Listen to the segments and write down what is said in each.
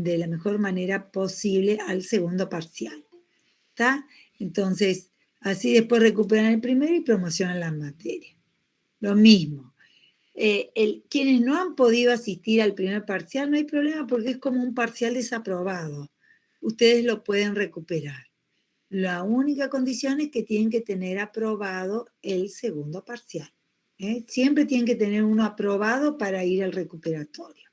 de la mejor manera posible al segundo parcial. ¿Está? Entonces, así después recuperan el primero y promocionan la materia. Lo mismo. Quienes no han podido asistir al primer parcial, no hay problema porque es como un parcial desaprobado. Ustedes lo pueden recuperar. La única condición es que tienen que tener aprobado el segundo parcial. Siempre tienen que tener uno aprobado para ir al recuperatorio.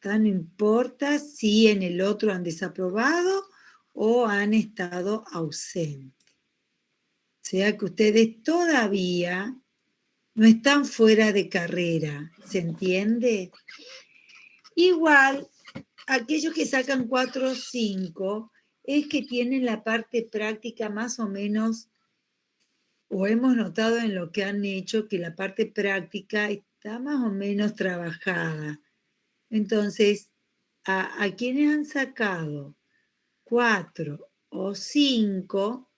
No importa si en el otro han desaprobado o han estado ausentes. O sea que ustedes todavía no están fuera de carrera, ¿se entiende? Igual, aquellos que sacan 4 o 5 es que tienen la parte práctica más o menos, o hemos notado en lo que han hecho que la parte práctica está más o menos trabajada. Entonces, a quienes han sacado 4 o 5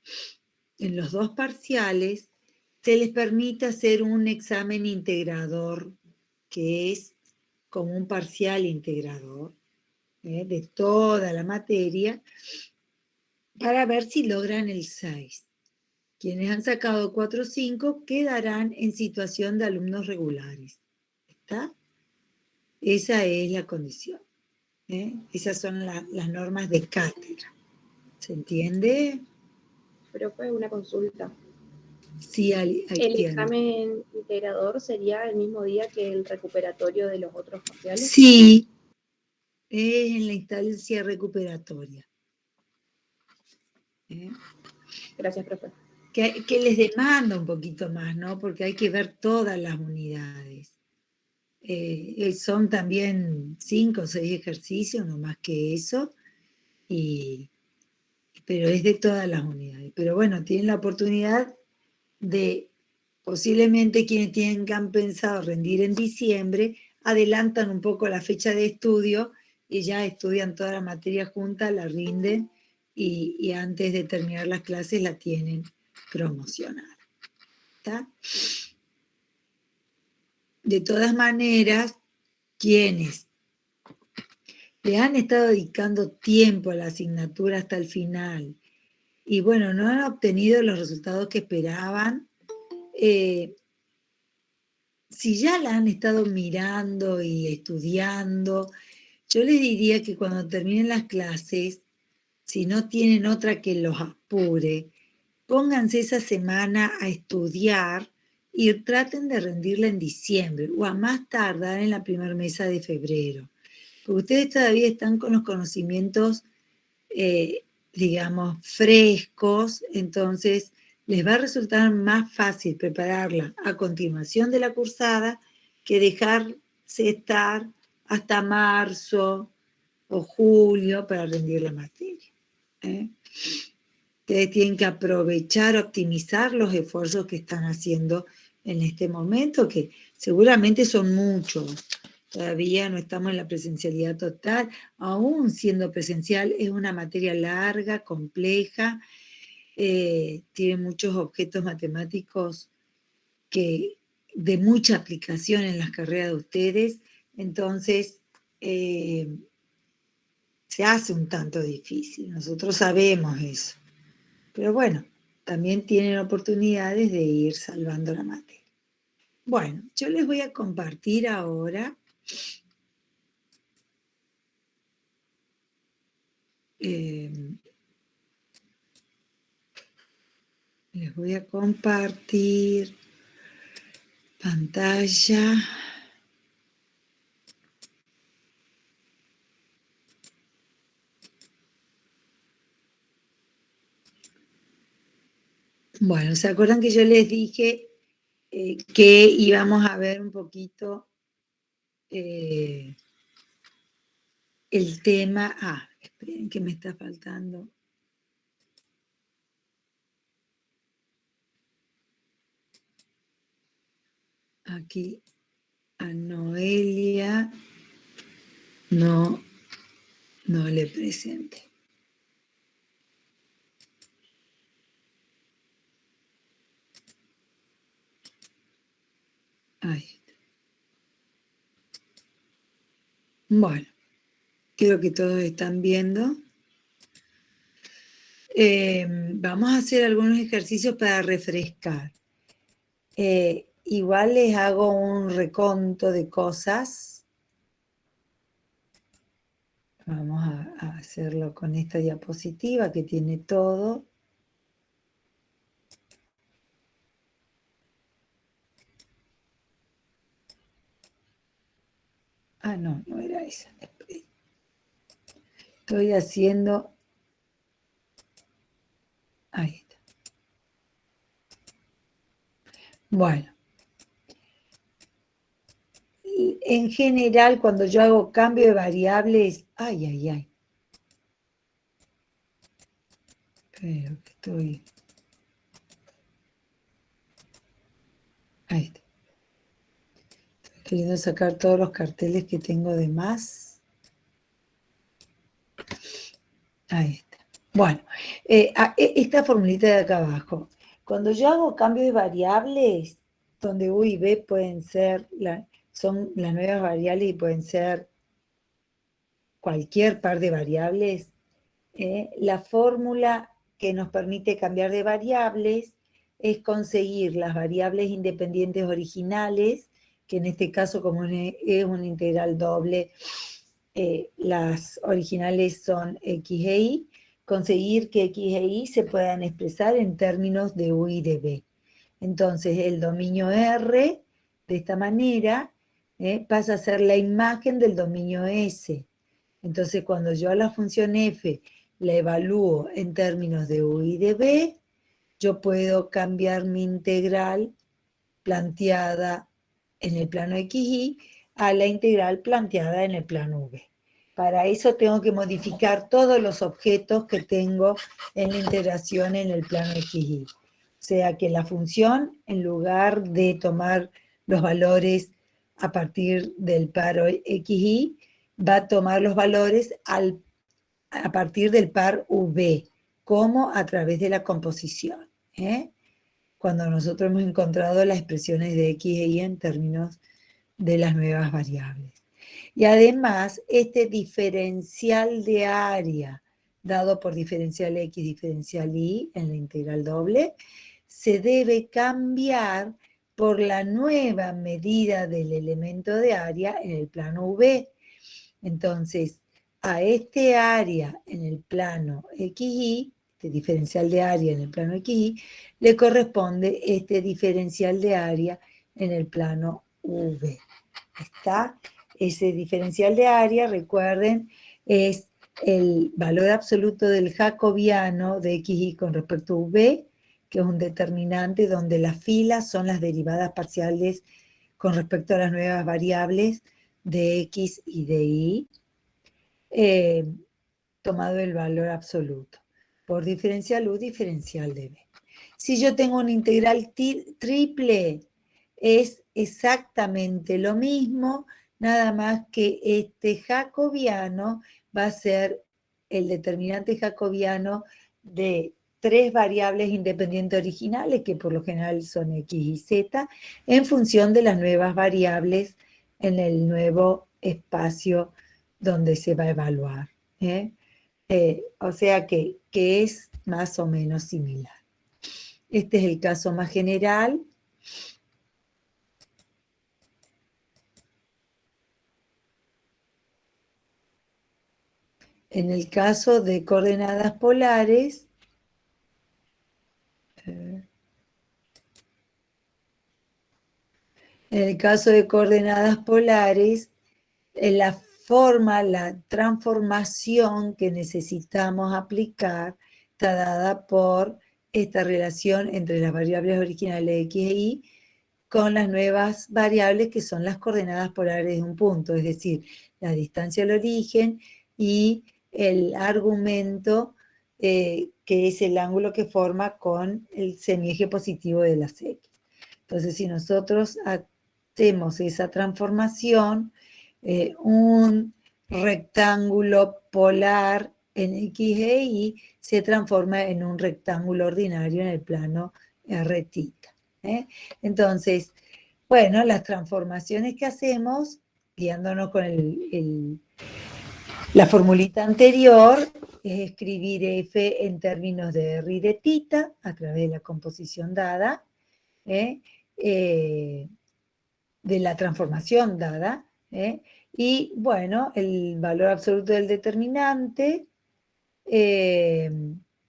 en los 2 parciales, se les permite hacer un examen integrador, que es como un parcial integrador de toda la materia, para ver si logran el 6. Quienes han sacado 4 o 5 quedarán en situación de alumnos regulares. ¿Está? Esa es la condición. Esas son las normas de cátedra. ¿Se entiende? Pero fue una consulta. Sí, ¿El examen integrador sería el mismo día que el recuperatorio de los otros parciales? Sí, es en la instancia recuperatoria. Gracias, profe. Que les demanda un poquito más, ¿no? Porque hay que ver todas las unidades. Son también 5 o 6 ejercicios, no más que eso, pero es de todas las unidades. Pero bueno, tienen la oportunidad de, posiblemente quienes tengan pensado rendir en diciembre, adelantan un poco la fecha de estudio y ya estudian toda la materia junta, la rinden y antes de terminar las clases la tienen promocionada. ¿Está? De todas maneras, quienes le han estado dedicando tiempo a la asignatura hasta el final y bueno, no han obtenido los resultados que esperaban, si ya la han estado mirando y estudiando, yo les diría que cuando terminen las clases, si no tienen otra que los apure, pónganse esa semana a estudiar y traten de rendirla en diciembre o a más tardar en la primera mesa de febrero. Porque ustedes todavía están con los conocimientos, digamos, frescos, entonces les va a resultar más fácil prepararla a continuación de la cursada que dejarse estar hasta marzo o julio para rendir la materia. Ustedes tienen que aprovechar, optimizar los esfuerzos que están haciendo en este momento, que seguramente son muchos. Todavía no estamos en la presencialidad total. Aún siendo presencial, es una materia larga, compleja, tiene muchos objetos matemáticos de mucha aplicación en las carreras de ustedes. Entonces, se hace un tanto difícil. Nosotros sabemos eso. Pero bueno, también tienen oportunidades de ir salvando la materia. Bueno, yo les voy a compartir ahora les voy a compartir pantalla. Bueno, ¿se acuerdan que yo les dije que íbamos a ver un poquito el tema? Esperen que me está faltando. Aquí a Noelia no le presente. Ahí está. Bueno, Creo que todos están viendo. Vamos a hacer algunos ejercicios para refrescar. Igual les hago un reconto de cosas. Vamos a hacerlo con esta diapositiva que tiene todo. Ah, no, no era esa. Estoy haciendo... Ahí está. Bueno. En general, cuando yo hago cambio de variables... Ay, ay, ay. Pero que estoy... Ahí está. Estoy queriendo sacar todos los carteles que tengo de más. Ahí está. Bueno, esta formulita de acá abajo. Cuando yo hago cambio de variables, donde U y B pueden ser, son las nuevas variables y pueden ser cualquier par de variables, la fórmula que nos permite cambiar de variables es conseguir las variables independientes originales, que en este caso como es una integral doble, las originales son x e y, conseguir que x e y se puedan expresar en términos de u y de b. Entonces el dominio R, de esta manera, pasa a ser la imagen del dominio S. Entonces cuando yo a la función f la evalúo en términos de u y de b, yo puedo cambiar mi integral planteada en el plano xy a la integral planteada en el plano v. Para eso tengo que modificar todos los objetos que tengo en la integración en el plano xy. O sea que la función, en lugar de tomar los valores a partir del par xy, va a tomar los valores a partir del par v, como a través de la composición. Cuando nosotros hemos encontrado las expresiones de x e y en términos de las nuevas variables. Y además, este diferencial de área, dado por diferencial x, diferencial y, en la integral doble, se debe cambiar por la nueva medida del elemento de área en el plano v. Entonces, a este área en el plano xy, este diferencial de área en el plano xy, le corresponde este diferencial de área en el plano v. ¿Está? Ese diferencial de área, recuerden, es el valor absoluto del jacobiano de xy con respecto a v, que es un determinante donde las filas son las derivadas parciales con respecto a las nuevas variables de x y de y, tomado el valor absoluto, por diferencial u, diferencial de b. Si yo tengo una integral triple, es exactamente lo mismo, nada más que este jacobiano va a ser el determinante jacobiano de tres variables independientes originales, que por lo general son x y z, en función de las nuevas variables en el nuevo espacio donde se va a evaluar. O sea que es más o menos similar. Este es el caso más general. En el caso de coordenadas polares, en el caso de coordenadas polares, la forma, la transformación que necesitamos aplicar está dada por esta relación entre las variables originales x e y con las nuevas variables que son las coordenadas polares de un punto, es decir, la distancia al origen y el argumento que es el ángulo que forma con el semieje positivo de las x. Entonces, si nosotros hacemos esa transformación, un rectángulo polar en x e y se transforma en un rectángulo ordinario en el plano r tita. Entonces, bueno, las transformaciones que hacemos, guiándonos con La formulita anterior es escribir F en términos de R y de tita a través de la composición dada, de la transformación dada, y bueno, el valor absoluto del determinante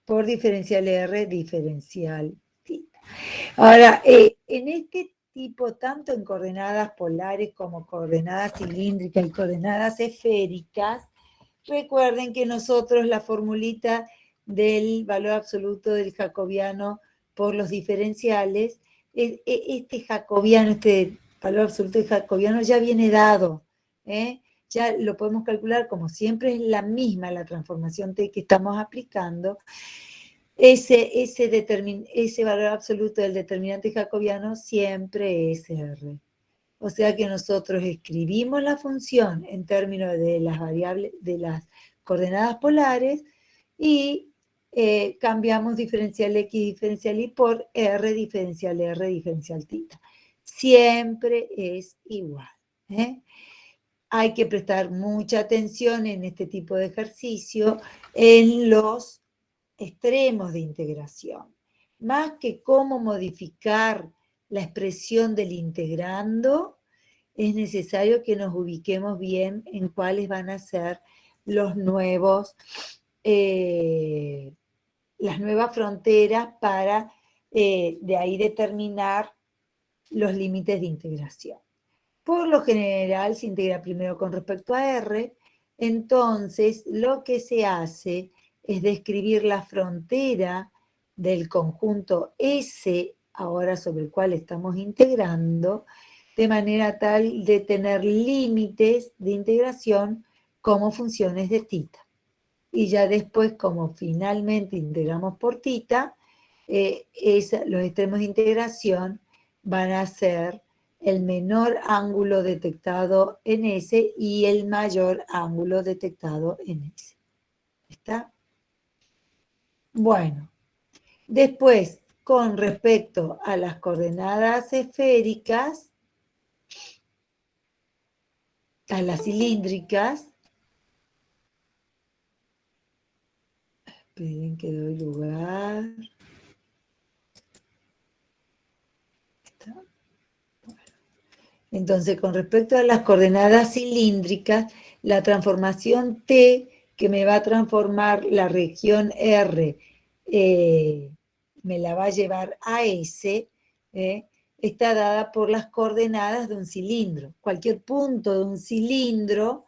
por diferencial R, diferencial tita. Ahora, en este tipo, tanto en coordenadas polares como coordenadas cilíndricas y coordenadas esféricas, recuerden que nosotros la formulita del valor absoluto del jacobiano por los diferenciales, este jacobiano, este valor absoluto del jacobiano ya viene dado, ya lo podemos calcular como siempre es la misma la transformación T que estamos aplicando, ese valor absoluto del determinante jacobiano siempre es R. O sea que nosotros escribimos la función en términos de las variables, de las coordenadas polares y cambiamos diferencial X diferencial Y por R diferencial tita. Siempre es igual. Hay que prestar mucha atención en este tipo de ejercicio en los extremos de integración. Más que cómo modificar la expresión del integrando, es necesario que nos ubiquemos bien en cuáles van a ser los nuevos, las nuevas fronteras para de ahí determinar los límites de integración. Por lo general se integra primero con respecto a R, entonces lo que se hace es describir la frontera del conjunto S, ahora sobre el cual estamos integrando, de manera tal de tener límites de integración como funciones de tita. Y ya después, como finalmente integramos por tita, los extremos de integración van a ser el menor ángulo detectado en S y el mayor ángulo detectado en S. ¿Está? Bueno, después, con respecto a las coordenadas esféricas, a las cilíndricas, esperen que doy lugar. Entonces, con respecto a las coordenadas cilíndricas, la transformación T, que me va a transformar la región R, me la va a llevar a S, está dada por las coordenadas de un cilindro. Cualquier punto de un cilindro,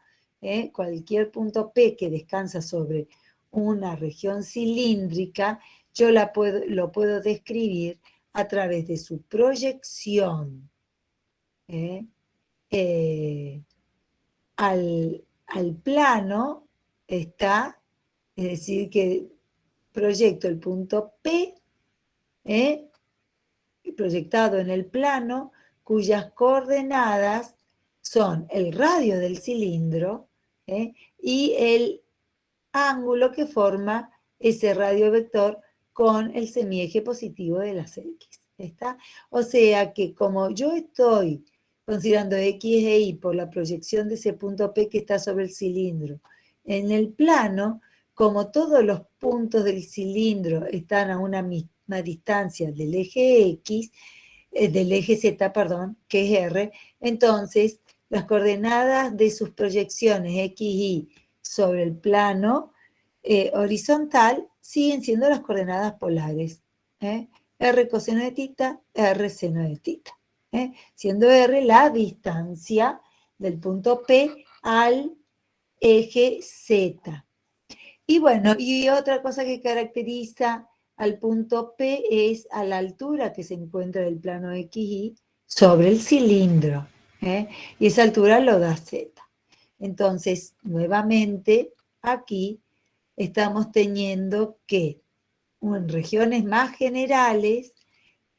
cualquier punto P que descansa sobre una región cilíndrica, yo lo puedo describir a través de su proyección al plano está, es decir, que proyecto el punto P, proyectado en el plano, cuyas coordenadas son el radio del cilindro y el ángulo que forma ese radio vector con el semieje positivo de las X. ¿Está? O sea que como yo estoy considerando X e Y por la proyección de ese punto P que está sobre el cilindro en el plano, como todos los puntos del cilindro están a una misma distancia del eje X, del eje Z, perdón, que es R, entonces las coordenadas de sus proyecciones X y Y sobre el plano horizontal siguen siendo las coordenadas polares. R coseno de tita, R seno de tita. Siendo R la distancia del punto P al eje Z. Y bueno, y otra cosa que caracteriza al punto P es a la altura que se encuentra del plano XY sobre el cilindro. Y esa altura lo da Z. Entonces, nuevamente, aquí estamos teniendo que en regiones más generales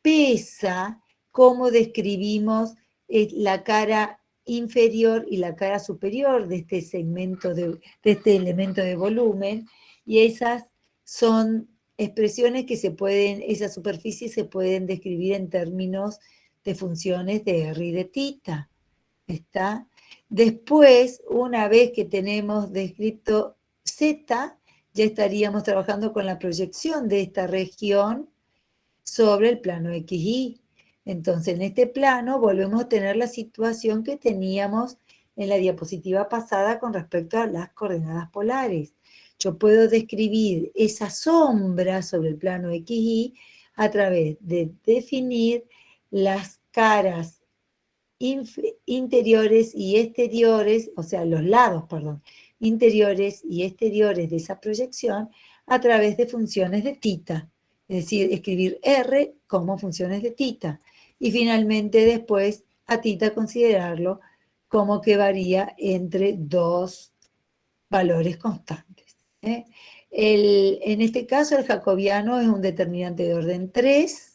pesa cómo describimos la cara inferior y la cara superior de este segmento, de este elemento de volumen, y esas son expresiones que se pueden, esas superficies se pueden describir en términos de funciones de R y de tita. ¿Está? Después, una vez que tenemos descrito Z, ya estaríamos trabajando con la proyección de esta región sobre el plano XY. Entonces, en este plano volvemos a tener la situación que teníamos en la diapositiva pasada con respecto a las coordenadas polares. Yo puedo describir esa sombra sobre el plano XY a través de definir las caras interiores y exteriores, o sea, los lados, perdón, interiores y exteriores de esa proyección a través de funciones de θ. Es decir, escribir R como funciones de θ. Y finalmente después a θ considerarlo como que varía entre dos valores constantes. En este caso el jacobiano es un determinante de orden 3,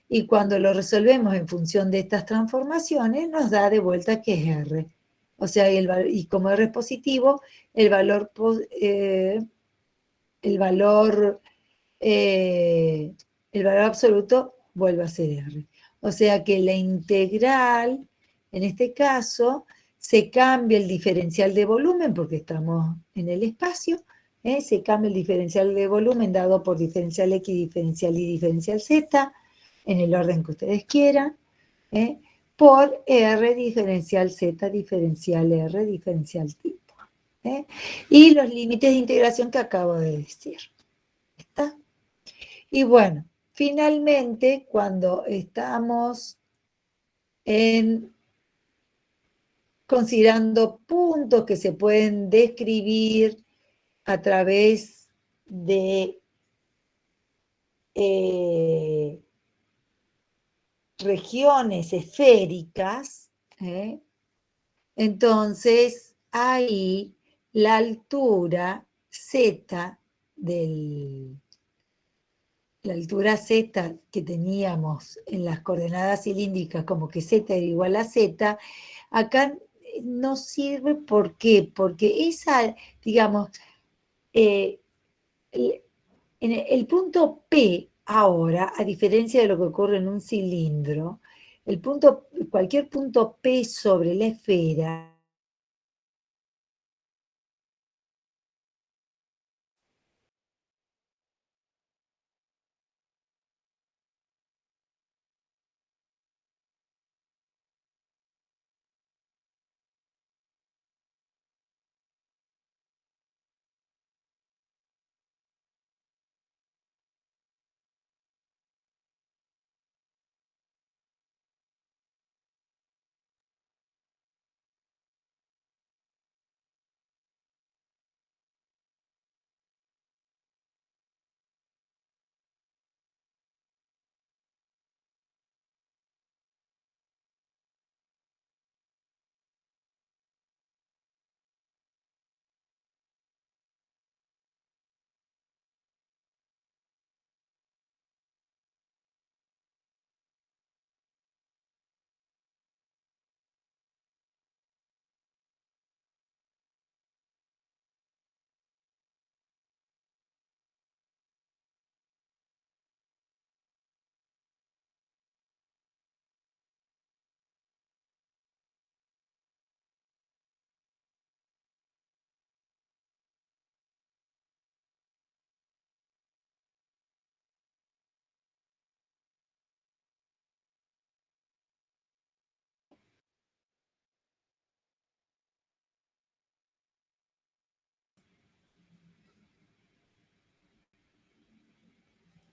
y cuando lo resolvemos en función de estas transformaciones, nos da de vuelta que es R. O sea, y como R es positivo, el valor absoluto vuelve a ser R. O sea que la integral, en este caso, se cambia el diferencial de volumen, porque estamos en el espacio, se cambia el diferencial de volumen dado por diferencial X, diferencial Y, diferencial Z, en el orden que ustedes quieran, por R diferencial Z, diferencial R, diferencial tipo. Y los límites de integración que acabo de decir. ¿Está? Y bueno, finalmente, cuando estamos considerando puntos que se pueden describir a través de regiones esféricas, entonces ahí la altura Z la altura Z que teníamos en las coordenadas cilíndricas como que Z era igual a Z, acá no sirve. ¿Por qué? Porque esa, digamos, en el punto P ahora, a diferencia de lo que ocurre en un cilindro, cualquier punto P sobre la esfera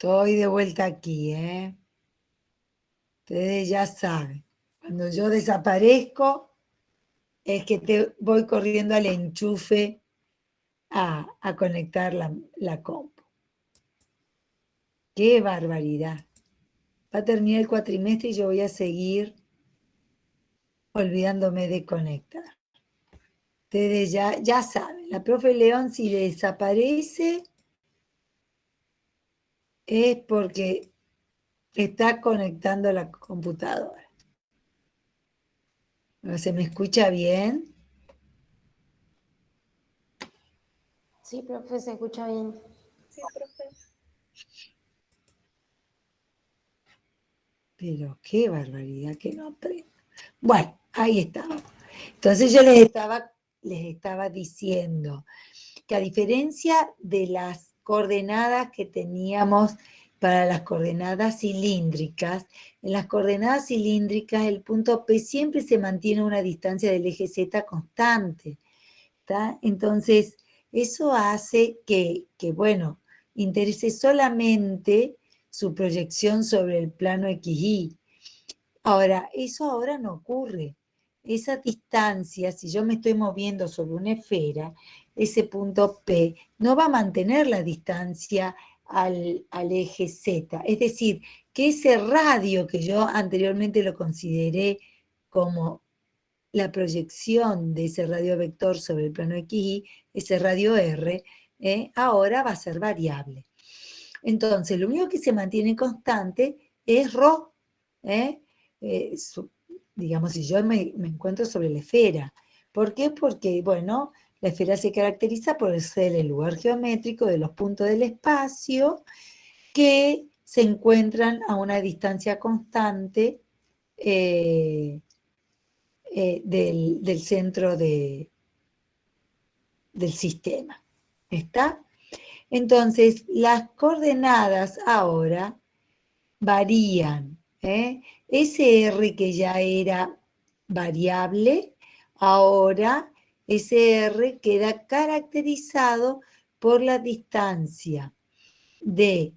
estoy de vuelta aquí, Ustedes ya saben, cuando yo desaparezco es que te voy corriendo al enchufe a conectar la compu. ¡Qué barbaridad! Va a terminar el cuatrimestre y yo voy a seguir olvidándome de conectar. Ustedes ya saben, la profe León si desaparece es porque está conectando la computadora. ¿Se me escucha bien? Sí, profe, se escucha bien. Sí, profe. Pero qué barbaridad que no aprendo. Bueno, ahí estamos. Entonces yo les estaba diciendo que a diferencia de las coordenadas que teníamos para las coordenadas cilíndricas, en las coordenadas cilíndricas el punto P siempre se mantiene a una distancia del eje Z constante, ¿tá? Entonces, eso hace que, bueno, interese solamente su proyección sobre el plano XY. Ahora, eso ahora no ocurre. Esa distancia, si yo me estoy moviendo sobre una esfera, ese punto P no va a mantener la distancia al eje Z. Es decir, que ese radio que yo anteriormente lo consideré como la proyección de ese radio vector sobre el plano XY, ese radio R, ahora va a ser variable. Entonces, lo único que se mantiene constante es ρ. Digamos, si yo me encuentro sobre la esfera. ¿Por qué? Porque, bueno, la esfera se caracteriza por ser el lugar geométrico de los puntos del espacio que se encuentran a una distancia constante del centro del sistema. ¿Está? Entonces, las coordenadas ahora varían. Ese R que ya era variable, ahora ese R queda caracterizado por la distancia del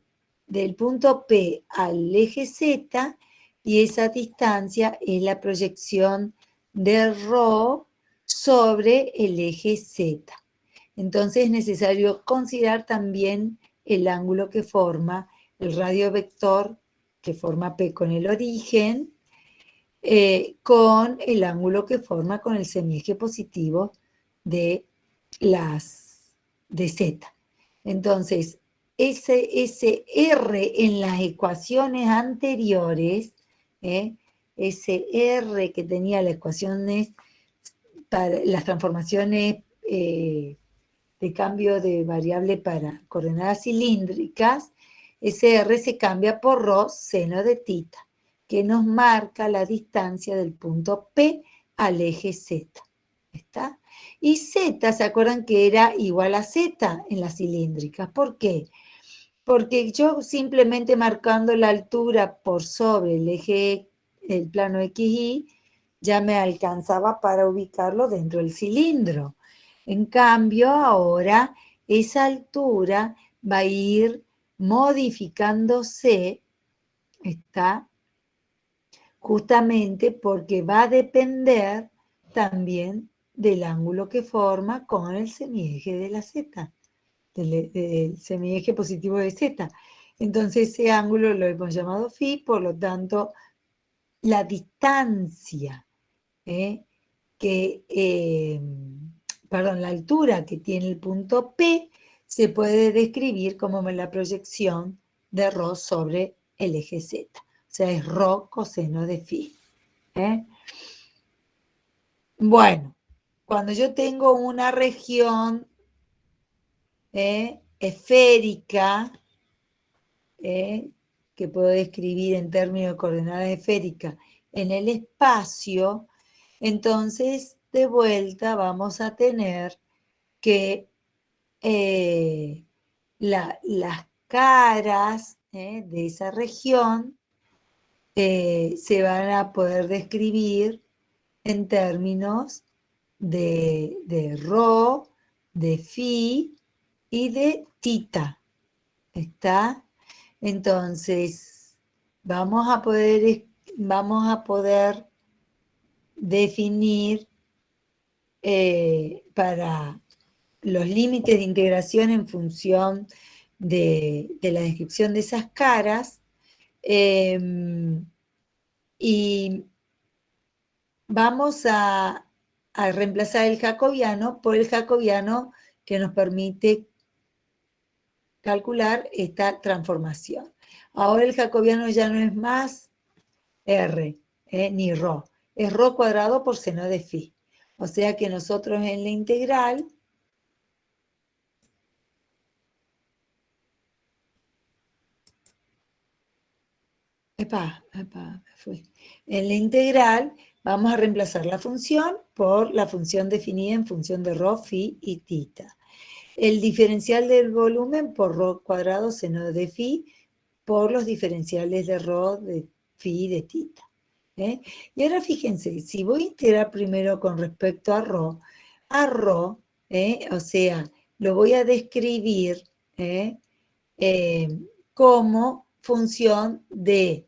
punto P al eje Z, y esa distancia es la proyección de ρ sobre el eje Z. Entonces es necesario considerar también el ángulo que forma el radio vector que forma P con el origen, con el ángulo que forma con el semieje positivo de Z. Entonces, ese R en las ecuaciones anteriores, ese R que tenía las ecuaciones para las transformaciones de cambio de variable para coordenadas cilíndricas, ese R se cambia por ρ seno de tita, que nos marca la distancia del punto P al eje Z. ¿Está? Y Z, ¿se acuerdan que era igual a Z en las cilíndricas? ¿Por qué? Porque yo simplemente marcando la altura por sobre el eje, el plano XY, ya me alcanzaba para ubicarlo dentro del cilindro. En cambio, ahora esa altura va a ir modificándose, ¿está? Justamente porque va a depender también del ángulo que forma con el semieje de la Z, del semieje positivo de Z. Entonces ese ángulo lo hemos llamado phi, por lo tanto la distancia la altura que tiene el punto P se puede describir como la proyección de ρ sobre el eje Z. O sea, es ρ coseno de phi. Bueno, cuando yo tengo una región esférica, que puedo describir en términos de coordenadas esféricas en el espacio, entonces de vuelta vamos a tener que las caras de esa región se van a poder describir en términos de ρ, de phi y de tita. ¿Está? Entonces, vamos a poder definir para los límites de integración en función de la descripción de esas caras, y vamos a reemplazar el jacobiano por el jacobiano que nos permite calcular esta transformación. Ahora el jacobiano ya no es más R, ni ρ, es ρ cuadrado por seno de phi. O sea que nosotros en la integral Me fui. En la integral vamos a reemplazar la función por la función definida en función de rho, phi y tita. El diferencial del volumen por rho cuadrado seno de phi por los diferenciales de rho, de phi y de tita. Y ahora fíjense, si voy a integrar primero con respecto a rho, o sea, lo voy a describir como función del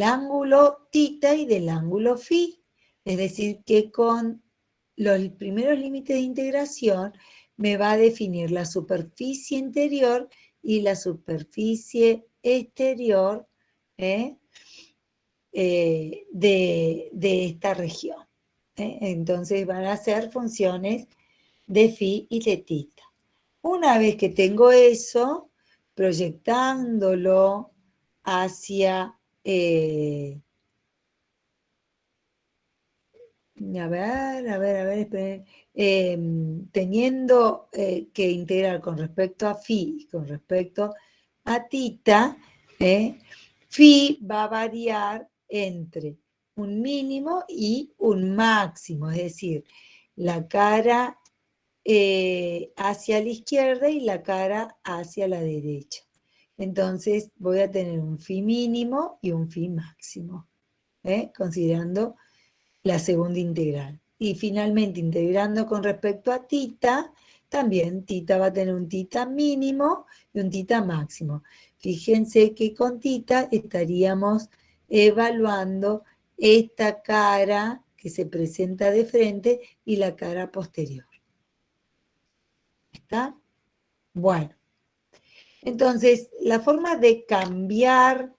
ángulo tita y del ángulo phi. Es decir, que con los primeros límites de integración me va a definir la superficie interior y la superficie exterior de esta región. Entonces van a ser funciones de phi y de tita. Una vez que tengo eso, proyectándolo hacia, esperen, teniendo que integrar con respecto a phi y con respecto a tita, phi va a variar entre un mínimo y un máximo, es decir, la cara hacia la izquierda y la cara hacia la derecha. Entonces voy a tener un phi mínimo y un phi máximo, considerando la segunda integral. Y finalmente, integrando con respecto a tita, también tita va a tener un tita mínimo y un tita máximo. Fíjense que con tita estaríamos evaluando esta cara que se presenta de frente y la cara posterior. ¿Está? Bueno. Entonces, la forma de cambiar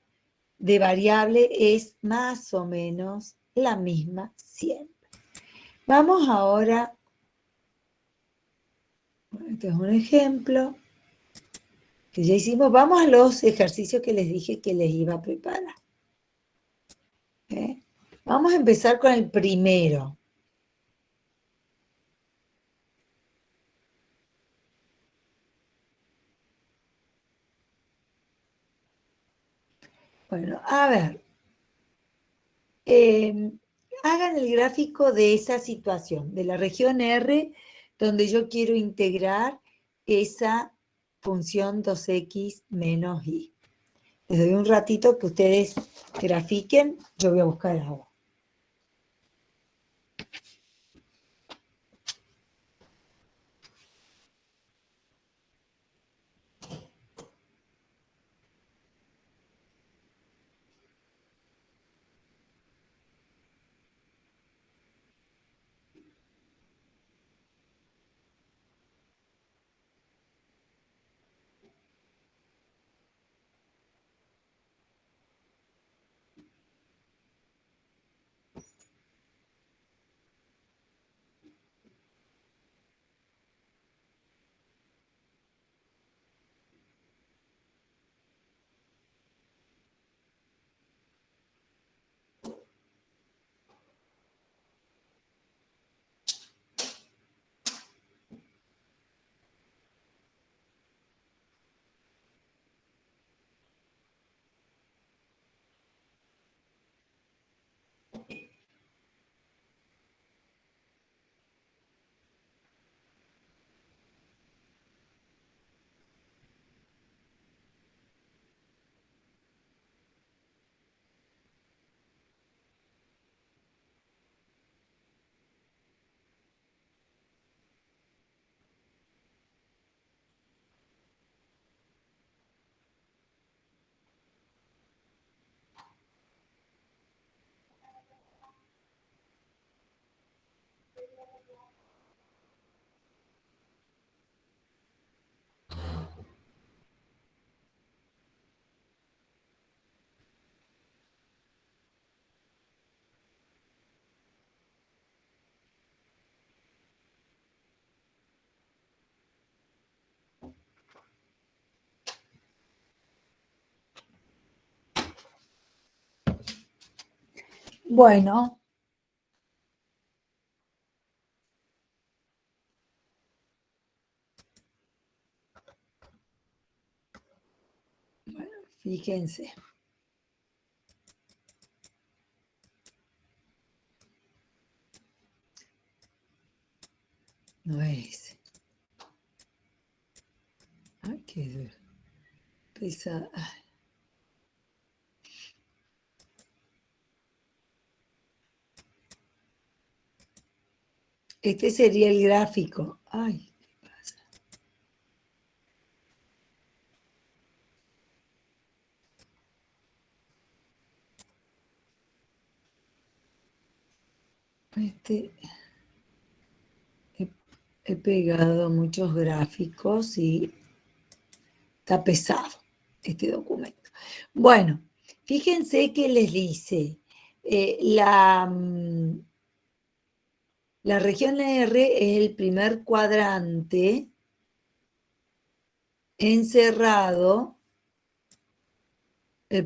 de variable es más o menos la misma siempre. Vamos ahora, este es un ejemplo que ya hicimos. Vamos a los ejercicios que les dije que les iba a preparar. Vamos a empezar con el primero. Bueno, a ver. Hagan el gráfico de esa situación, de la región R, donde yo quiero integrar esa función 2x menos y. Les doy un ratito que ustedes grafiquen, yo voy a buscar agua. Bueno, fíjense. No es. Ay, qué pesada. Este sería el gráfico. Ay, ¿qué pasa? He pegado muchos gráficos y está pesado este documento. Bueno, fíjense que les dice, la región R es el primer cuadrante encerrado, en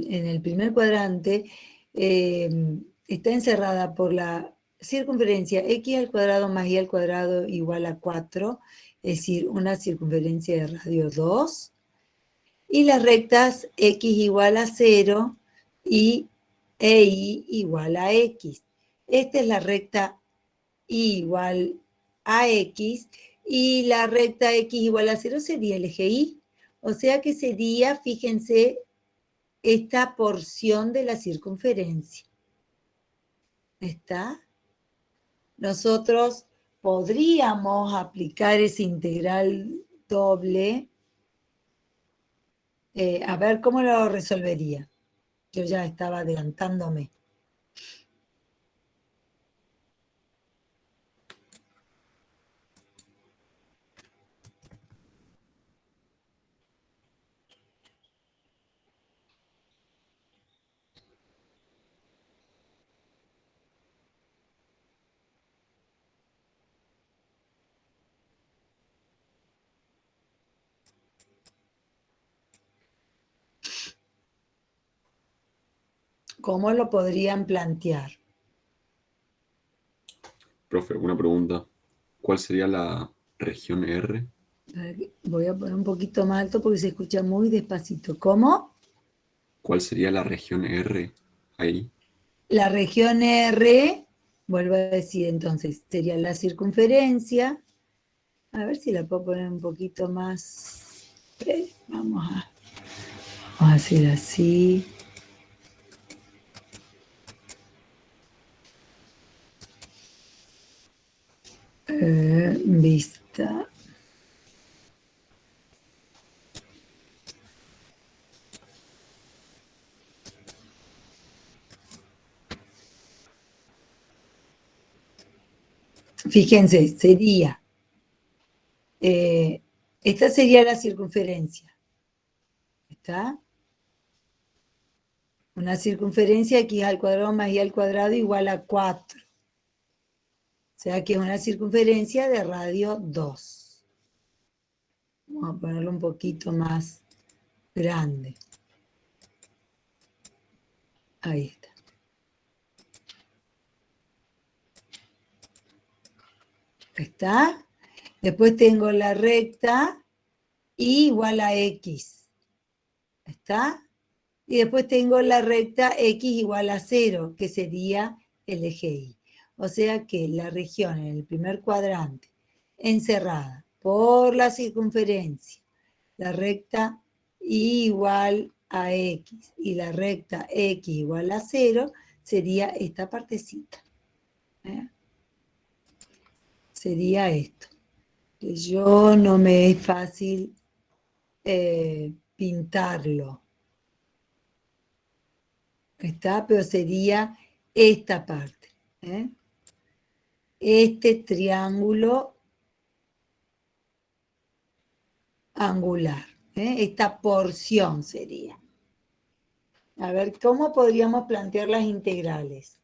el primer cuadrante está encerrada por la circunferencia x al cuadrado más y al cuadrado igual a 4, es decir, una circunferencia de radio 2, y las rectas x igual a 0 y y igual a x. Esta es la recta y igual a x, y la recta x igual a 0 sería el eje y. O sea que sería, fíjense, esta porción de la circunferencia. ¿Está? Nosotros podríamos aplicar ese integral doble. A ver cómo lo resolvería. Yo ya estaba adelantándome. ¿Cómo lo podrían plantear? Profe, una pregunta. ¿Cuál sería la región R? Voy a poner un poquito más alto porque se escucha muy despacito. ¿Cómo? ¿Cuál sería la región R ahí? La región R, vuelvo a decir entonces, sería la circunferencia. A ver si la puedo poner un poquito más. Vamos a hacer así. Vista. Fíjense, sería, esta sería la circunferencia. ¿Está? Una circunferencia x al cuadrado más y al cuadrado igual a 4. O sea que es una circunferencia de radio 2. Vamos a ponerlo un poquito más grande. Ahí está. ¿Está? Después tengo la recta y igual a x. ¿Está? Y después tengo la recta x igual a 0, que sería el eje y. O sea que la región en el primer cuadrante, encerrada por la circunferencia, la recta y igual a x y la recta x igual a 0, sería esta partecita. Sería esto. Que yo no me es fácil pintarlo. ¿Está? Pero sería esta parte. Este triángulo angular. Esta porción sería. A ver, ¿cómo podríamos plantear las integrales?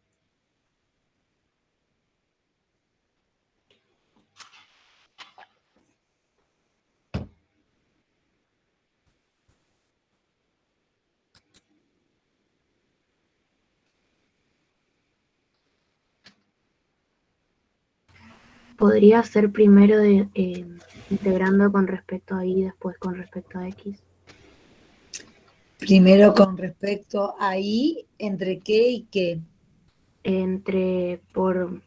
Podría ser primero integrando con respecto a y después con respecto a x. Primero con respecto a y, ¿entre qué y qué? Por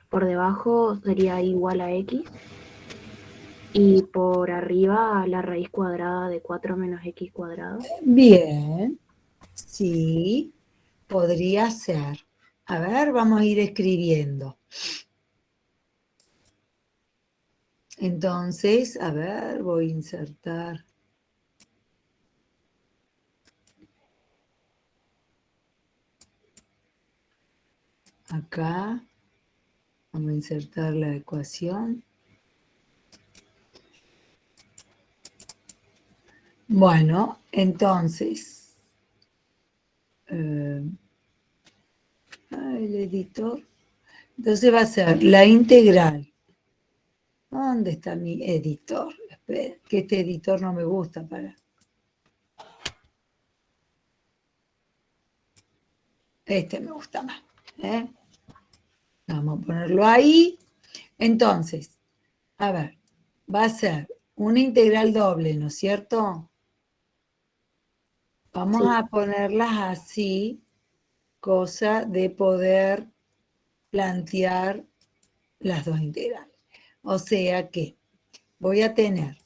por debajo sería igual a x. Y por arriba la raíz cuadrada de 4 menos x cuadrado. Bien, sí, podría ser. A ver, vamos a ir escribiendo. Entonces, a ver, voy a insertar. Acá, vamos a insertar la ecuación. Bueno, entonces, el editor. Entonces va a ser la integral. ¿Dónde está mi editor? Espera, que este editor no me gusta para. Este me gusta más. ¿Eh? Vamos a ponerlo ahí. Entonces, a ver, va a ser una integral doble, ¿no es cierto? Vamos Sí. a ponerlas así, cosa de poder plantear las dos integrales. O sea que voy a tener,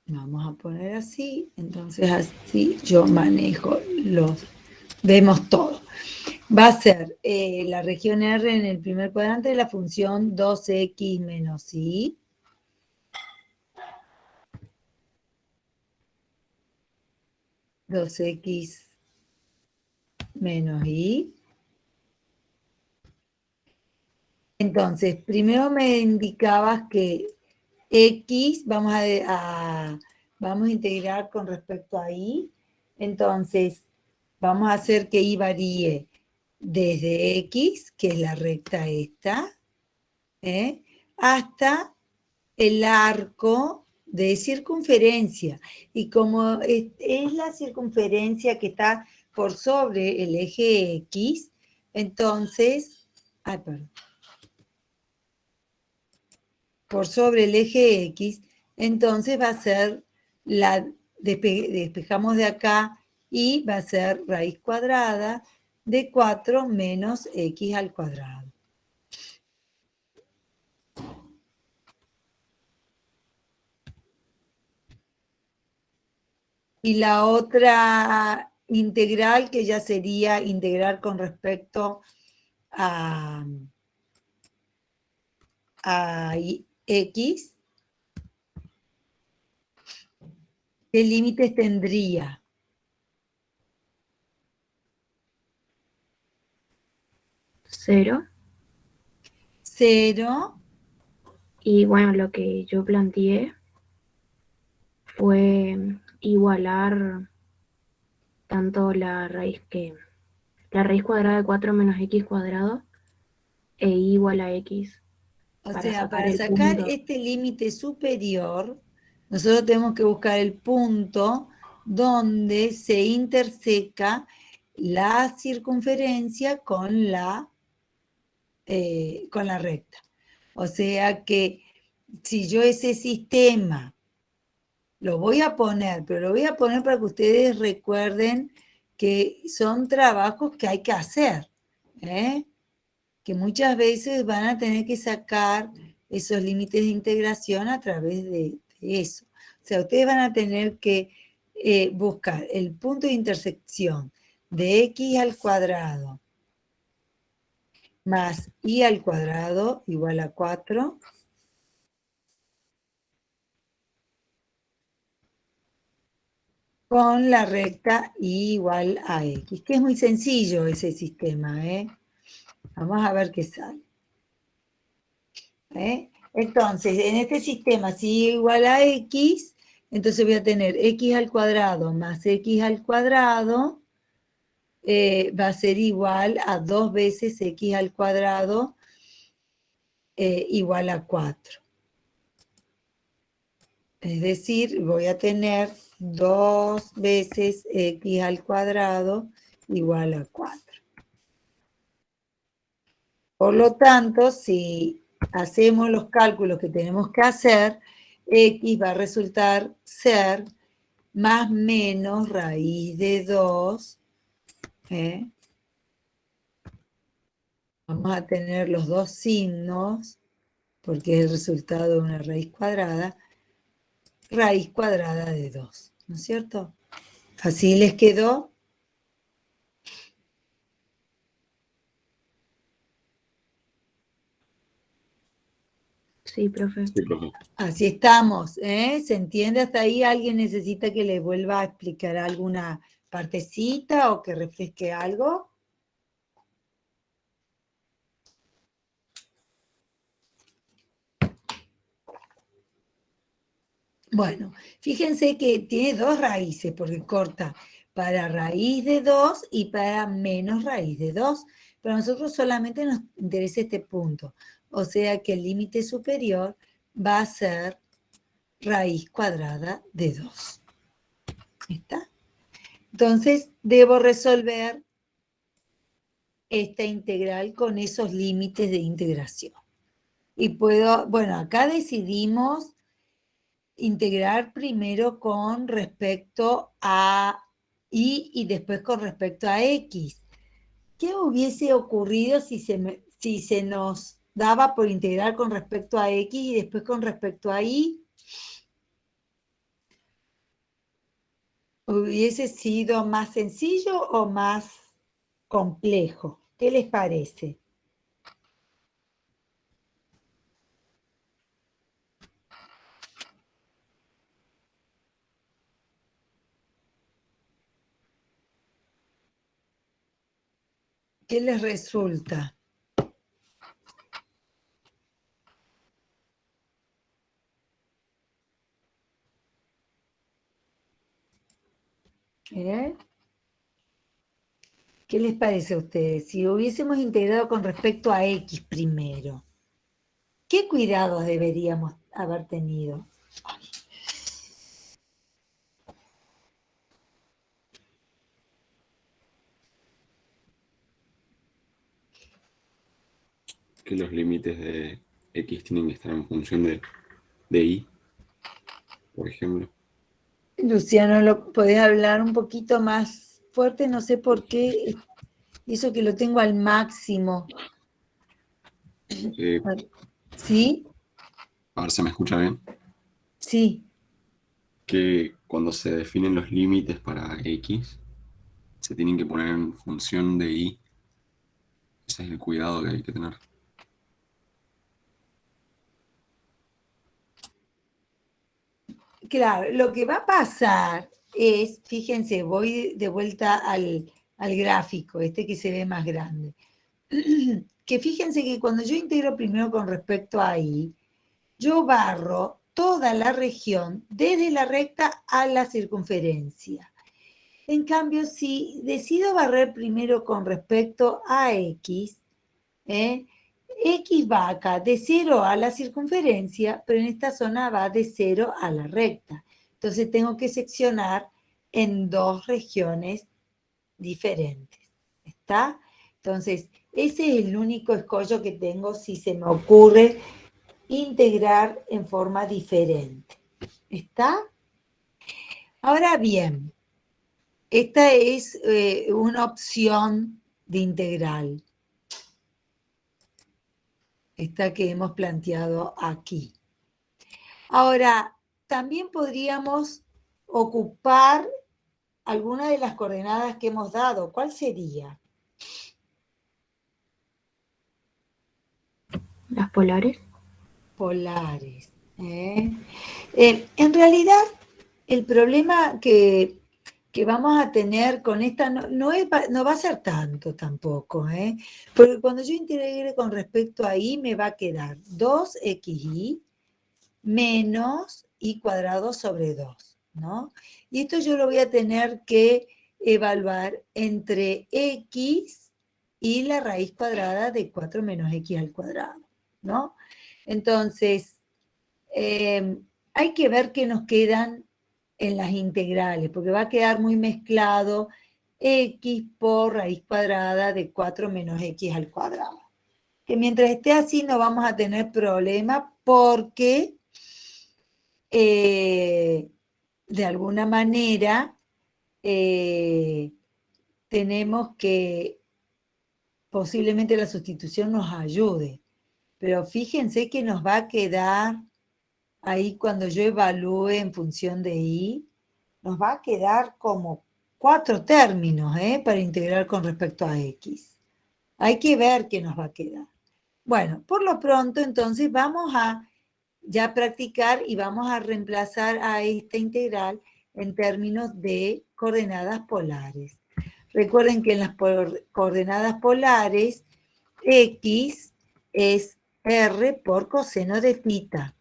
vamos a poner así, entonces así yo manejo vemos todo. Va a ser la región R en el primer cuadrante de la función 2x menos y. Dos x menos y. Entonces, primero me indicabas que x vamos a integrar con respecto a y. Entonces, vamos a hacer que y varíe desde x, que es la recta esta, hasta el arco de circunferencia. Y como es la circunferencia que está por sobre el eje X, entonces, perdón, por sobre el eje X, entonces va a ser despejamos de acá y va a ser raíz cuadrada de 4 menos X al cuadrado. Y la otra integral que ya sería integrar con respecto a X, ¿qué límites tendría? 0. 0. Y bueno, lo que yo planteé fue igualar tanto la raíz cuadrada de 4 menos x cuadrado e y igual a x O para sea, sacar para el sacar punto. este límite superior, nosotros tenemos que buscar el punto donde se interseca la circunferencia con la recta. O sea que si yo ese sistema lo voy a poner, pero lo voy a poner para que ustedes recuerden que son trabajos que hay que hacer, que muchas veces van a tener que sacar esos límites de integración a través de eso. O sea, ustedes van a tener que buscar el punto de intersección de x al cuadrado más y al cuadrado igual a 4 con la recta y igual a x, que es muy sencillo ese sistema, Vamos a ver qué sale. Entonces, en este sistema, si y igual a x, entonces voy a tener x al cuadrado más x al cuadrado, va a ser igual a 2 veces x al cuadrado igual a 4. Es decir, voy a tener 2 veces x al cuadrado igual a 4. Por lo tanto, si hacemos los cálculos que tenemos que hacer, x va a resultar ser más menos raíz de 2, Vamos a tener los dos signos, porque es el resultado de una raíz cuadrada de 2, ¿no es cierto? Así les quedó. Sí, profe. Sí, profe. Así estamos, ¿eh? ¿Se entiende hasta ahí? ¿Alguien necesita que le vuelva a explicar alguna partecita o que refresque algo? Bueno, fíjense que tiene dos raíces, porque corta para raíz de 2 y para menos raíz de 2. Pero a nosotros solamente nos interesa este punto. O sea que el límite superior va a ser raíz cuadrada de 2. ¿Está? Entonces, debo resolver esta integral con esos límites de integración. Y puedo, bueno, acá decidimos integrar primero con respecto a y después con respecto a x. ¿Qué hubiese ocurrido si se nos daba por integrar con respecto a x y después con respecto a y? ¿Hubiese sido más sencillo o más complejo? ¿Qué les parece? ¿Qué les resulta? ¿Eh? ¿Qué les parece a ustedes? Si hubiésemos integrado con respecto a x primero, ¿qué cuidados deberíamos haber tenido? Que los límites de X tienen que estar en función de Y, por ejemplo. Luciano, ¿lo podés hablar un poquito más fuerte? No sé por qué, eso que lo tengo al máximo. Eh, ¿Sí? a ver, ¿se me escucha bien? Sí. Que cuando se definen los límites para X, se tienen que poner en función de Y. Ese es el cuidado que hay que tener. Claro, lo que va a pasar es, fíjense, voy de vuelta al gráfico, este que se ve más grande. Que fíjense que cuando yo integro primero con respecto a y, yo barro toda la región desde la recta a la circunferencia. En cambio, si decido barrer primero con respecto a x, x va acá de 0 a la circunferencia, pero en esta zona va de 0 a la recta. Entonces tengo que seccionar en dos regiones diferentes. ¿Está? Entonces, ese es el único escollo que tengo si se me ocurre integrar en forma diferente. ¿Está? Ahora bien, esta es una opción de integral, esta que hemos planteado aquí. Ahora, también podríamos ocupar alguna de las coordenadas que hemos dado. ¿Cuál sería? Las polares. Polares. En realidad, el problema que vamos a tener con esta no va a ser tanto tampoco, porque cuando yo integre con respecto a y me va a quedar 2xy menos y cuadrado sobre 2, ¿no? Y esto yo lo voy a tener que evaluar entre x y la raíz cuadrada de 4 menos x al cuadrado, ¿no? Entonces, hay que ver qué nos quedan en las integrales, porque va a quedar muy mezclado x por raíz cuadrada de 4 menos x al cuadrado. Que mientras esté así no vamos a tener problema porque de alguna manera tenemos que posiblemente la sustitución nos ayude. Pero fíjense que nos va a quedar ahí cuando yo evalúe en función de y, nos va a quedar como 4 términos para integrar con respecto a x. Hay que ver qué nos va a quedar. Bueno, por lo pronto entonces vamos a ya practicar y vamos a reemplazar a esta integral en términos de coordenadas polares. Recuerden que en las coordenadas polares, x es r por coseno de θ.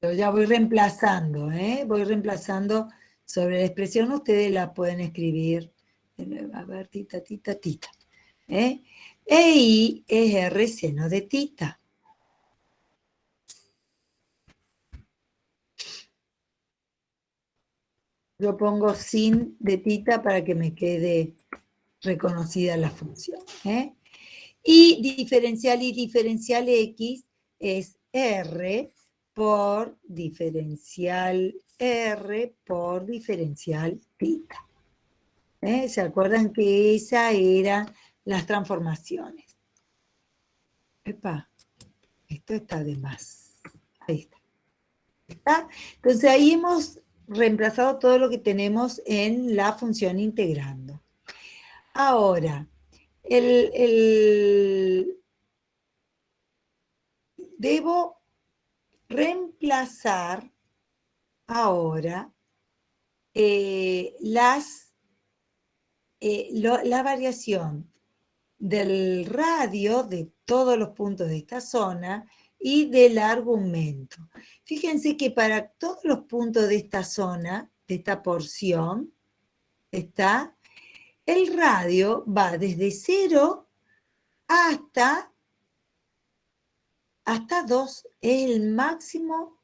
Yo ya voy reemplazando, voy reemplazando sobre la expresión, ustedes la pueden escribir, a ver, tita, tita, tita. E I es r seno de θ. Yo pongo sin de θ para que me quede reconocida la función. Y diferencial x es r por diferencial r por diferencial θ. ¿Se acuerdan que esas eran las transformaciones? Epa, esto está de más. Ahí está. ¿Está? Entonces ahí hemos reemplazado todo lo que tenemos en la función integrando. Ahora, debo reemplazar ahora la variación del radio de todos los puntos de esta zona y del argumento. Fíjense que para todos los puntos de esta zona, de esta porción, está el radio va desde 0 hasta 2, es el máximo,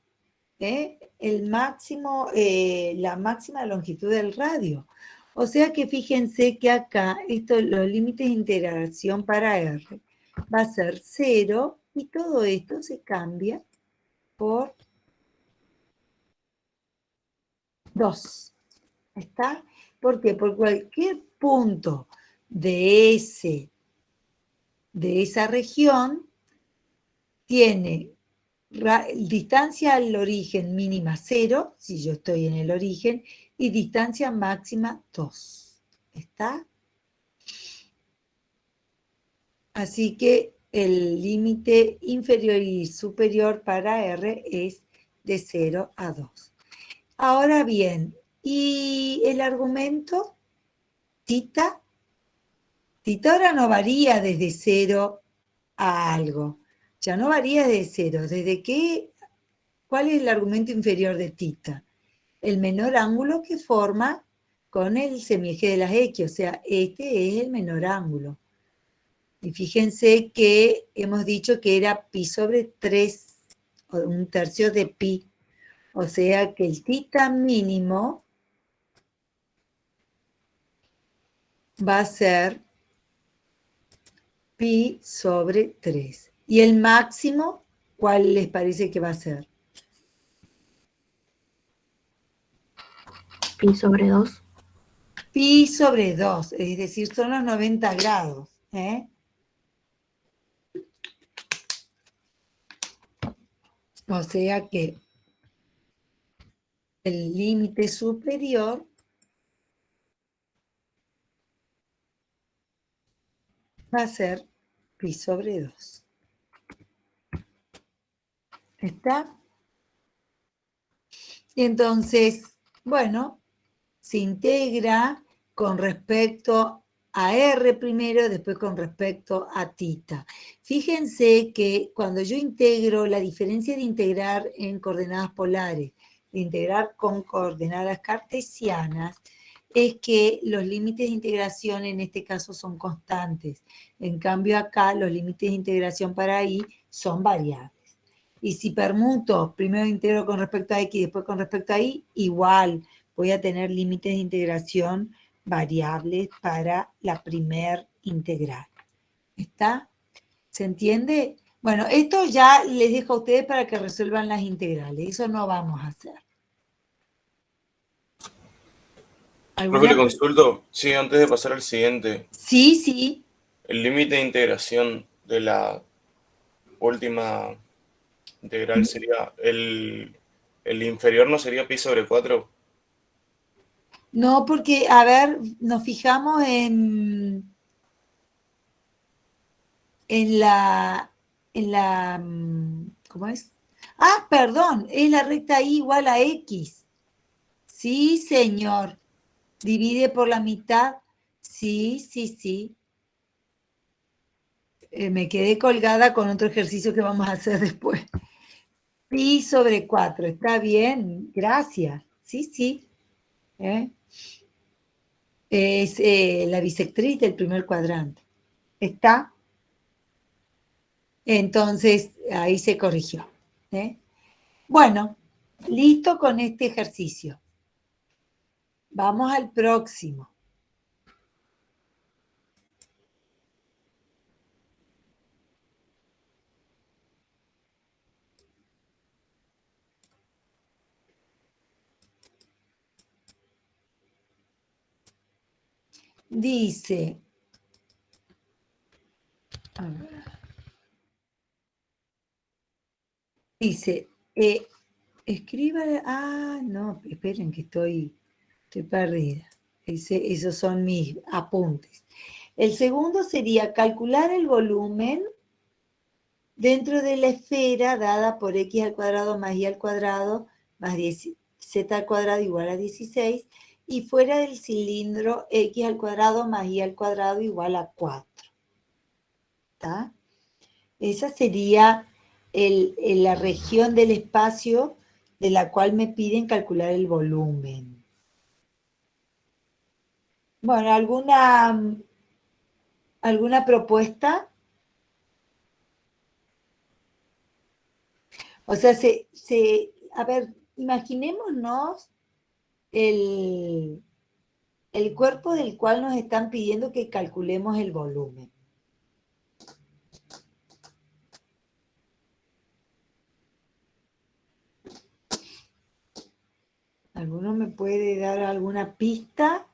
la máxima longitud del radio. O sea que fíjense que acá los límites de integración para R va a ser 0 y todo esto se cambia por 2. ¿Está? ¿Por qué? Por cualquier punto de esa región tiene distancia al origen mínima 0, si yo estoy en el origen, y distancia máxima 2. ¿Está? Así que el límite inferior y superior para R es de 0 a 2. Ahora bien, ¿y el argumento? Θ ahora no varía desde 0 a algo. Ya no varía desde 0. ¿Desde qué? ¿Cuál es el argumento inferior de θ? El menor ángulo que forma con el semieje de las X, o sea, este es el menor ángulo. Y fíjense que hemos dicho que era pi sobre 3, o 1/3 de pi. O sea que el θ mínimo va a ser pi sobre 3. ¿Y el máximo cuál les parece que va a ser? Pi sobre 2. Pi sobre 2, es decir, son los 90 grados. O sea que el límite superior va a ser pi sobre 2. ¿Está? Y entonces, bueno, se integra con respecto a R primero, después con respecto a θ. Fíjense que cuando yo integro, la diferencia de integrar en coordenadas polares, de integrar con coordenadas cartesianas, es que los límites de integración en este caso son constantes. En cambio acá los límites de integración para I son variables. Y si permuto, primero integro con respecto a X y después con respecto a Y, igual voy a tener límites de integración variables para la primer integral. ¿Está? ¿Se entiende? Bueno, esto ya les dejo a ustedes para que resuelvan las integrales. Eso no vamos a hacer. Profe, le ¿Alguna? consulto, sí, antes de pasar al siguiente, Sí, sí. el límite de integración de la última integral sería el inferior, ¿no sería pi sobre 4? No, porque, a ver, nos fijamos en ¿cómo es? Ah, perdón, es la recta y igual a x. Sí, señor. Divide por la mitad. Sí, sí, sí. Me quedé colgada con otro ejercicio que vamos a hacer después. Pi sobre 4, está bien, gracias. Sí, sí. ¿Eh? Es la bisectriz del primer cuadrante. ¿Está? Entonces, ahí se corrigió. ¿Eh? Bueno, listo con este ejercicio. Vamos al próximo. Dice, a ver, dice, escriba, no, esperen que estoy perdida. Esos son mis apuntes. El segundo sería calcular el volumen dentro de la esfera dada por x al cuadrado más y al cuadrado más 10, z al cuadrado igual a 16 y fuera del cilindro x al cuadrado más y al cuadrado igual a 4. ¿Está? Esa sería la región del espacio de la cual me piden calcular el volumen. Bueno, ¿alguna propuesta? O sea, a ver, imaginémonos el, el cuerpo del cual nos están pidiendo que calculemos el volumen. ¿Alguno me puede dar alguna pista?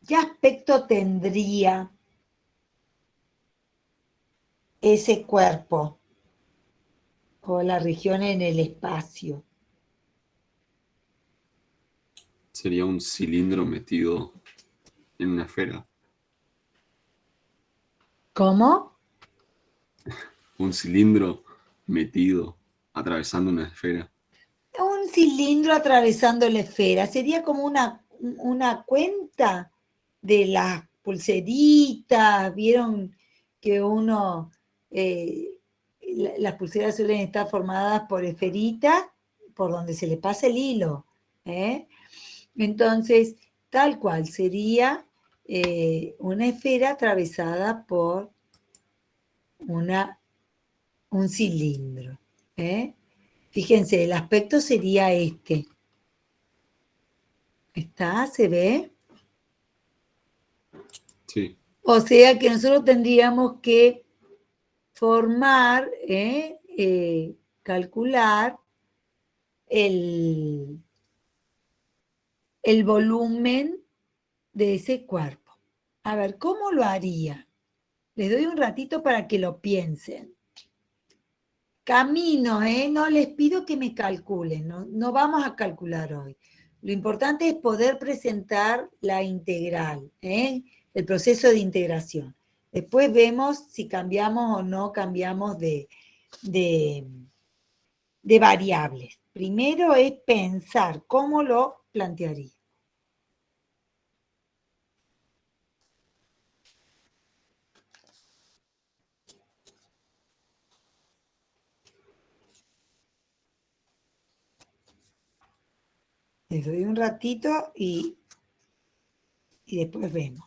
¿Qué aspecto tendría ese cuerpo o la región en el espacio? Sería un cilindro metido en una esfera. ¿Cómo? Un cilindro metido, atravesando una esfera. Un cilindro atravesando la esfera. Sería como una cuenta de las pulseritas. Vieron que las pulseras suelen estar formadas por esferitas por donde se le pasa el hilo. ¿Eh? Entonces, tal cual sería una esfera atravesada por un cilindro. ¿Eh? Fíjense, el aspecto sería este. ¿Está? ¿Se ve? Sí. O sea que nosotros tendríamos que formar, calcular el volumen de ese cuerpo. A ver, ¿cómo lo haría? Les doy un ratito para que lo piensen. Camino, no les pido que me calculen, no vamos a calcular hoy. Lo importante es poder presentar la integral, el proceso de integración. Después vemos si cambiamos o no cambiamos de variables. Primero es pensar cómo lo plantearía. Les doy un ratito y después vemos.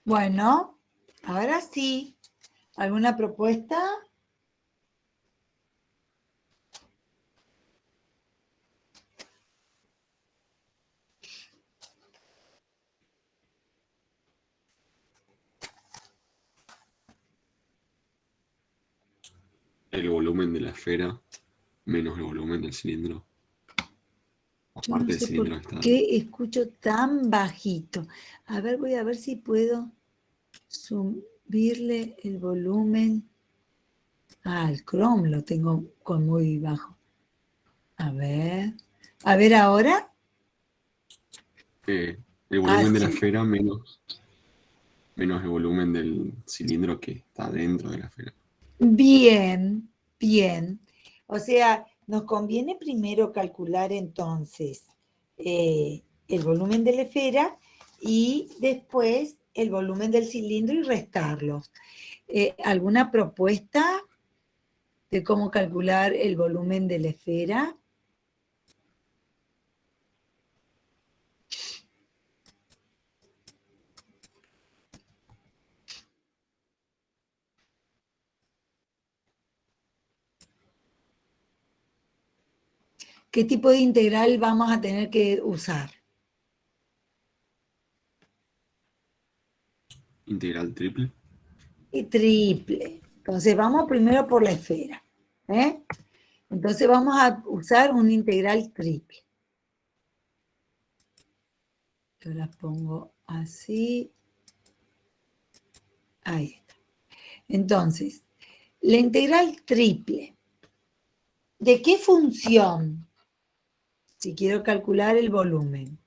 Bueno, ahora sí. ¿Alguna propuesta? El volumen de la esfera menos el volumen del cilindro. Yo no Aparte del sé por cilindro que está. qué escucho tan bajito. A ver, voy a ver si puedo subirle el volumen. Ah, el Chrome lo tengo con muy bajo. A ver. A ver ahora. El Ah, volumen de la sí. esfera menos el volumen del cilindro que está dentro de la esfera. Bien, bien. O sea, nos conviene primero calcular entonces el volumen de la esfera y después el volumen del cilindro y restarlos. ¿Alguna propuesta de cómo calcular el volumen de la esfera? ¿Qué tipo de integral vamos a tener que usar? Integral triple. Y triple. Entonces vamos primero por la esfera. ¿eh? Entonces vamos a usar un integral triple. Yo la pongo así. Ahí está. Entonces, la integral triple. ¿De qué función? Si quiero calcular el volumen.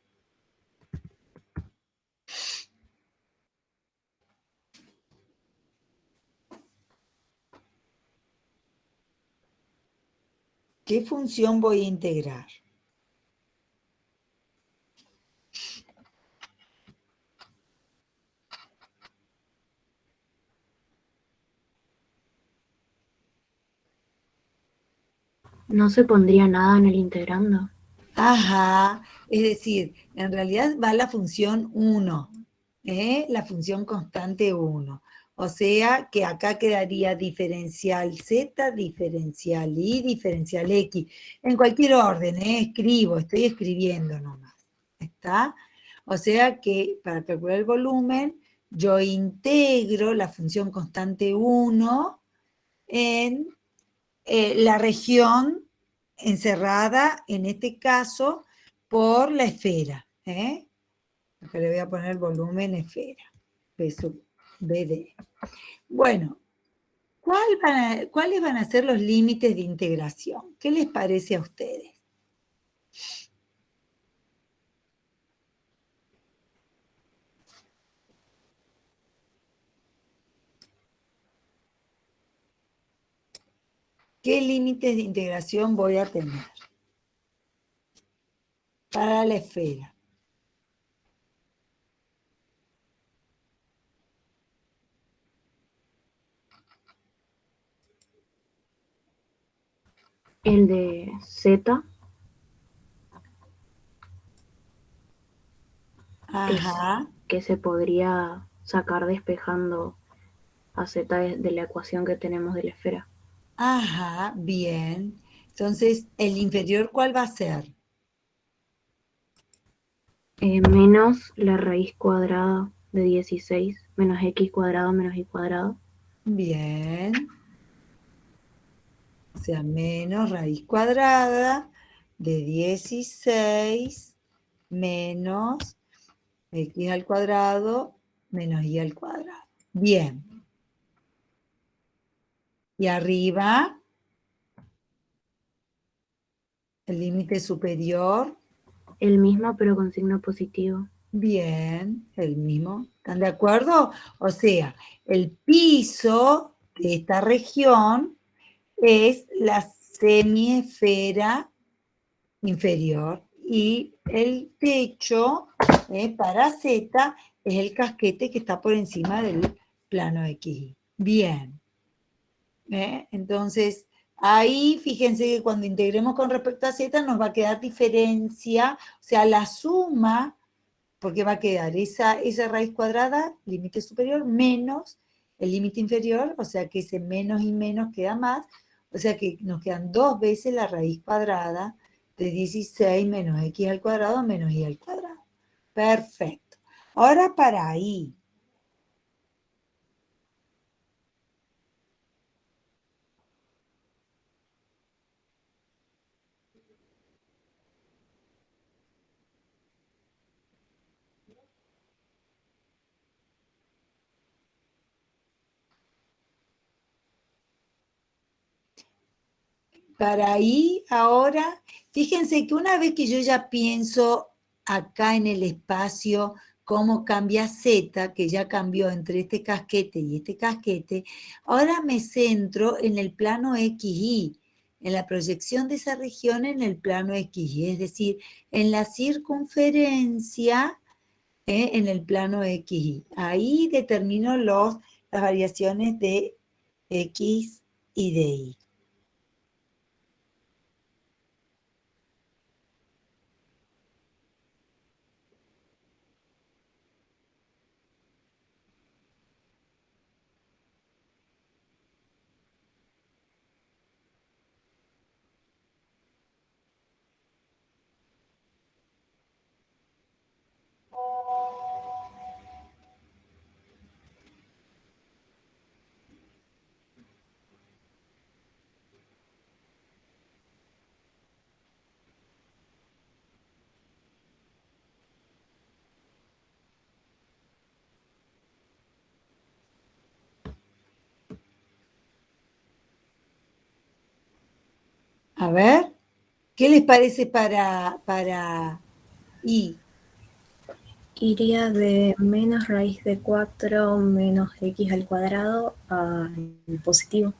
¿Qué función voy a integrar? No se pondría nada en el integrando. Ajá, es decir, en realidad va la función 1, la función constante 1. O sea que acá quedaría diferencial z, diferencial y, diferencial x. En cualquier orden, estoy escribiendo nomás. ¿Está? O sea que para calcular el volumen, yo integro la función constante 1 en la región encerrada, en este caso, por la esfera. Acá le voy a poner volumen esfera, peso BD. Bueno, ¿cuáles van a ser los límites de integración? ¿Qué les parece a ustedes? ¿Qué límites de integración voy a tener para la esfera? El de Z Ajá, que se podría sacar despejando a Z de la ecuación que tenemos de la esfera. ajá, bien. Entonces, ¿el inferior cuál va a ser? Menos la raíz cuadrada de 16 menos x cuadrado menos y cuadrado. Bien. O sea, menos raíz cuadrada de 16 menos x al cuadrado menos y al cuadrado. Bien. Y arriba, el límite superior. El mismo pero con signo positivo. Bien, el mismo. ¿Están de acuerdo? O sea, el piso de esta región es la semiesfera inferior y el techo para Z es el casquete que está por encima del plano XY. Bien. Entonces, ahí fíjense que cuando integremos con respecto a Z nos va a quedar diferencia, o sea, la suma porque va a quedar esa raíz cuadrada, límite superior, menos el límite inferior, o sea que ese menos y menos queda más, o sea que nos quedan 2 veces la raíz cuadrada de 16 menos x al cuadrado menos y al cuadrado. Perfecto. Ahora para y. Para ahí, ahora, fíjense que una vez que yo ya pienso acá en el espacio cómo cambia Z, que ya cambió entre este casquete y este casquete, ahora me centro en el plano XY, en la proyección de esa región en el plano XY, es decir, en la circunferencia en el plano XY. Ahí determino las variaciones de X y de Y. A ver, ¿qué les parece para I? Iría de menos raíz de 4 menos x al cuadrado al positivo.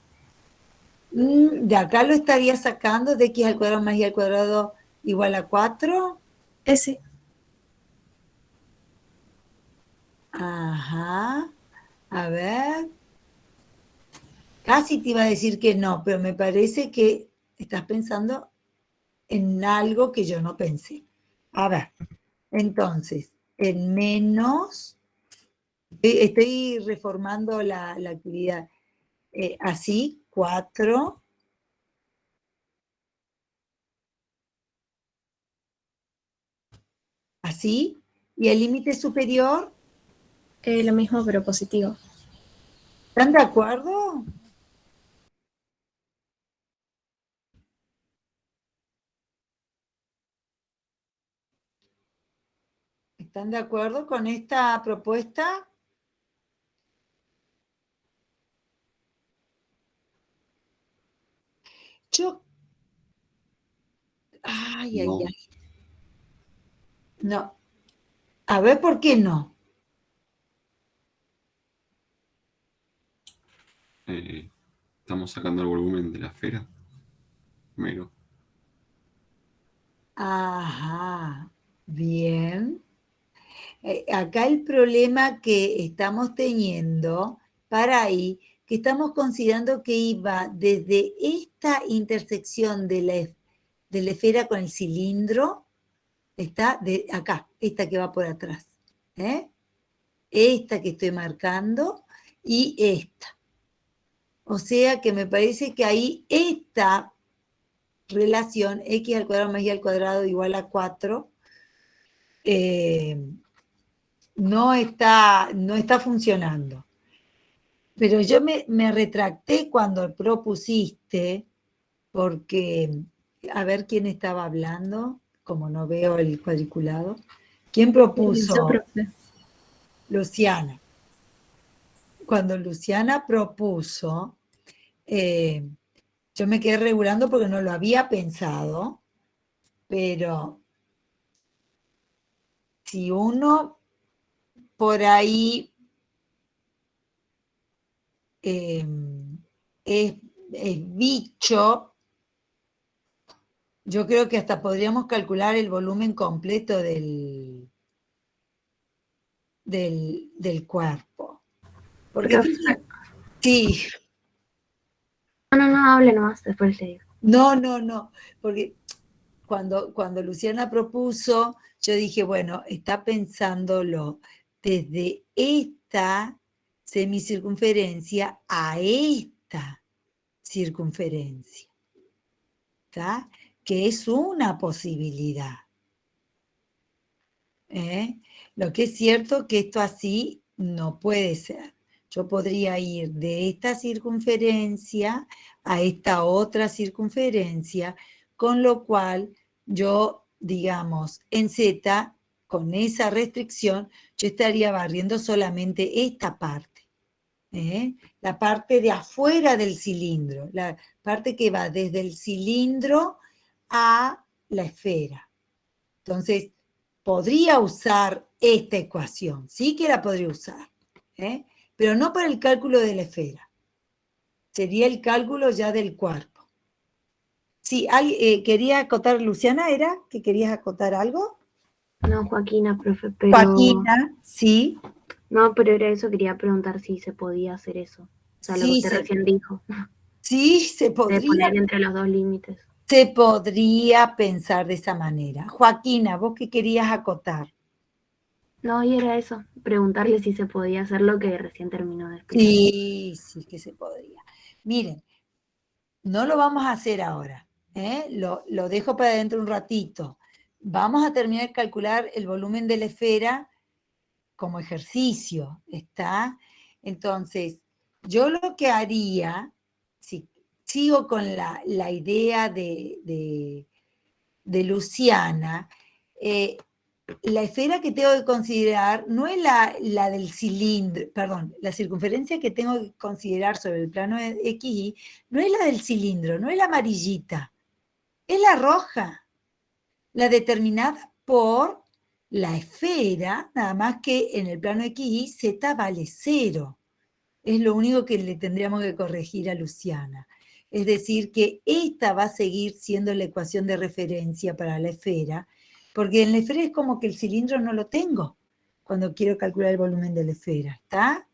De acá lo estaría sacando de x al cuadrado más y al cuadrado igual a 4. Ese. Ajá. A ver. Casi te iba a decir que no, pero me parece que estás pensando en algo que yo no pensé. A ver, entonces, en menos, estoy reformando la actividad. Así, 4. Así, y el límite superior, Lo mismo, pero positivo. ¿están de acuerdo? ¿Están de acuerdo con esta propuesta? Yo... Ay, ay, No, ay. No. A ver, ¿por qué no? estamos sacando el volumen de la esfera. Primero. Ajá. Bien. Acá el problema que estamos teniendo para ahí, que estamos considerando que iba desde esta intersección de la esfera con el cilindro, está de acá, esta que va por atrás, ¿eh? Esta que estoy marcando y esta. O sea que me parece que ahí esta relación x al cuadrado más y al cuadrado igual a 4 no está funcionando. Pero yo me retracté cuando propusiste, porque, a ver quién estaba hablando, como no veo el cuadriculado. ¿Quién propuso? Yo, profe. Luciana. Cuando Luciana propuso, yo me quedé regulando porque no lo había pensado, pero si uno por ahí es bicho, yo creo que hasta podríamos calcular el volumen completo del cuerpo. Porque Profe. sí, No, hable nomás, después le digo. no, porque cuando Luciana propuso, yo dije, bueno, está pensándolo desde esta semicircunferencia a esta circunferencia, ¿está? Que es una posibilidad. Lo que es cierto que esto así no puede ser. Yo podría ir de esta circunferencia a esta otra circunferencia, con lo cual yo, digamos, en Z, con esa restricción, yo estaría barriendo solamente esta parte. La parte de afuera del cilindro, la parte que va desde el cilindro a la esfera. Entonces, podría usar esta ecuación, sí que la podría usar, pero no para el cálculo de la esfera. Sería el cálculo ya del cuerpo. Sí, quería acotar, Luciana, ¿era que querías acotar algo? No, Joaquina, profe, pero... Joaquina, sí. No, pero era eso, quería preguntar si se podía hacer eso. O sea, lo que Sí, usted recién dijo. Sí, se De podría. poner entre los dos límites. Se podría pensar de esa manera. Joaquina, ¿vos qué querías acotar? No, y era eso, preguntarle si se podía hacer lo que recién terminó de explicar. Sí que se podría. Miren, no lo vamos a hacer ahora, lo dejo para dentro un ratito. Vamos a terminar de calcular el volumen de la esfera como ejercicio, ¿está? Entonces, yo lo que haría, si sigo con la idea de Luciana, la esfera que tengo que considerar no es la del cilindro, perdón, la circunferencia que tengo que considerar sobre el plano XY no es la del cilindro, no es la amarillita, es la roja, la determinada por la esfera, nada más que en el plano XY Z vale 0. Es lo único que le tendríamos que corregir a Luciana. Es decir, que esta va a seguir siendo la ecuación de referencia para la esfera, porque en la esfera es como que el cilindro no lo tengo cuando quiero calcular el volumen de la esfera, ¿está?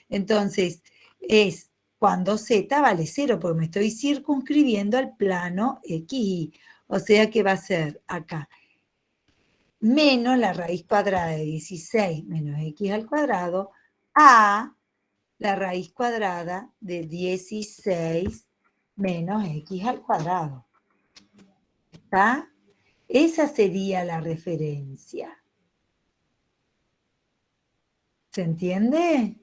Entonces, es cuando Z vale 0, porque me estoy circunscribiendo al plano XY. O sea que va a ser acá menos la raíz cuadrada de 16 menos X al cuadrado a la raíz cuadrada de 16 menos X al cuadrado. ¿Está? Esa sería la referencia. ¿Se entiende?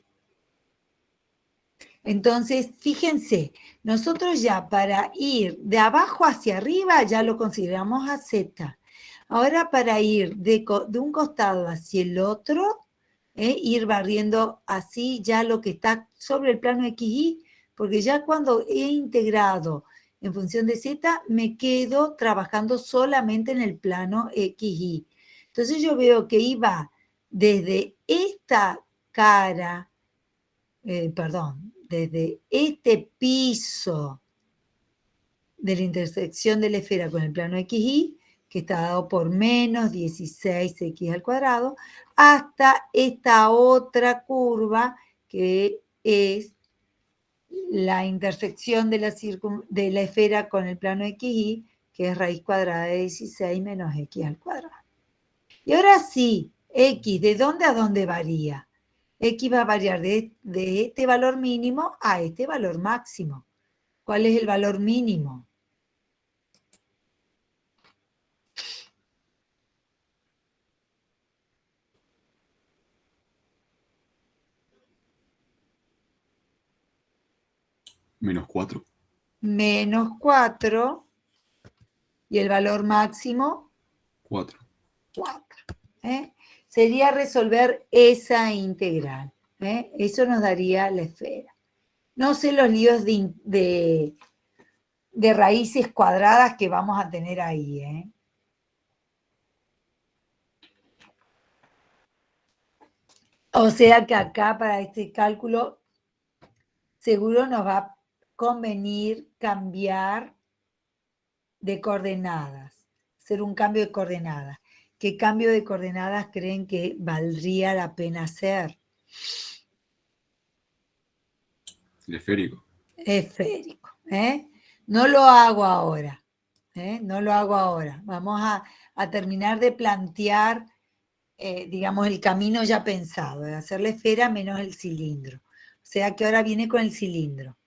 Entonces, fíjense, nosotros ya para ir de abajo hacia arriba ya lo consideramos a Z. Ahora para ir de un costado hacia el otro, ir barriendo así ya lo que está sobre el plano XY, porque ya cuando he integrado en función de Z, me quedo trabajando solamente en el plano XY. Entonces yo veo que iba desde esta cara, desde este piso de la intersección de la esfera con el plano XY, que está dado por menos 16x al cuadrado, hasta esta otra curva que es la intersección de la esfera con el plano XY, que es raíz cuadrada de 16 menos x al cuadrado. Y ahora sí, x, ¿de dónde a dónde varía? X va a variar de este valor mínimo a este valor máximo. ¿Cuál es el valor mínimo? Menos 4. Menos 4. ¿Y el valor máximo? 4. 4. Sería resolver esa integral. Eso nos daría la esfera. No sé los líos de raíces cuadradas que vamos a tener ahí. O sea que acá para este cálculo seguro nos va a convenir cambiar de coordenadas, hacer un cambio de coordenadas. ¿Qué cambio de coordenadas creen que valdría la pena hacer? El esférico. Esférico. No lo hago ahora. No lo hago ahora. Vamos a terminar de plantear, digamos, el camino ya pensado, de hacer la esfera menos el cilindro. O sea que ahora viene con el cilindro.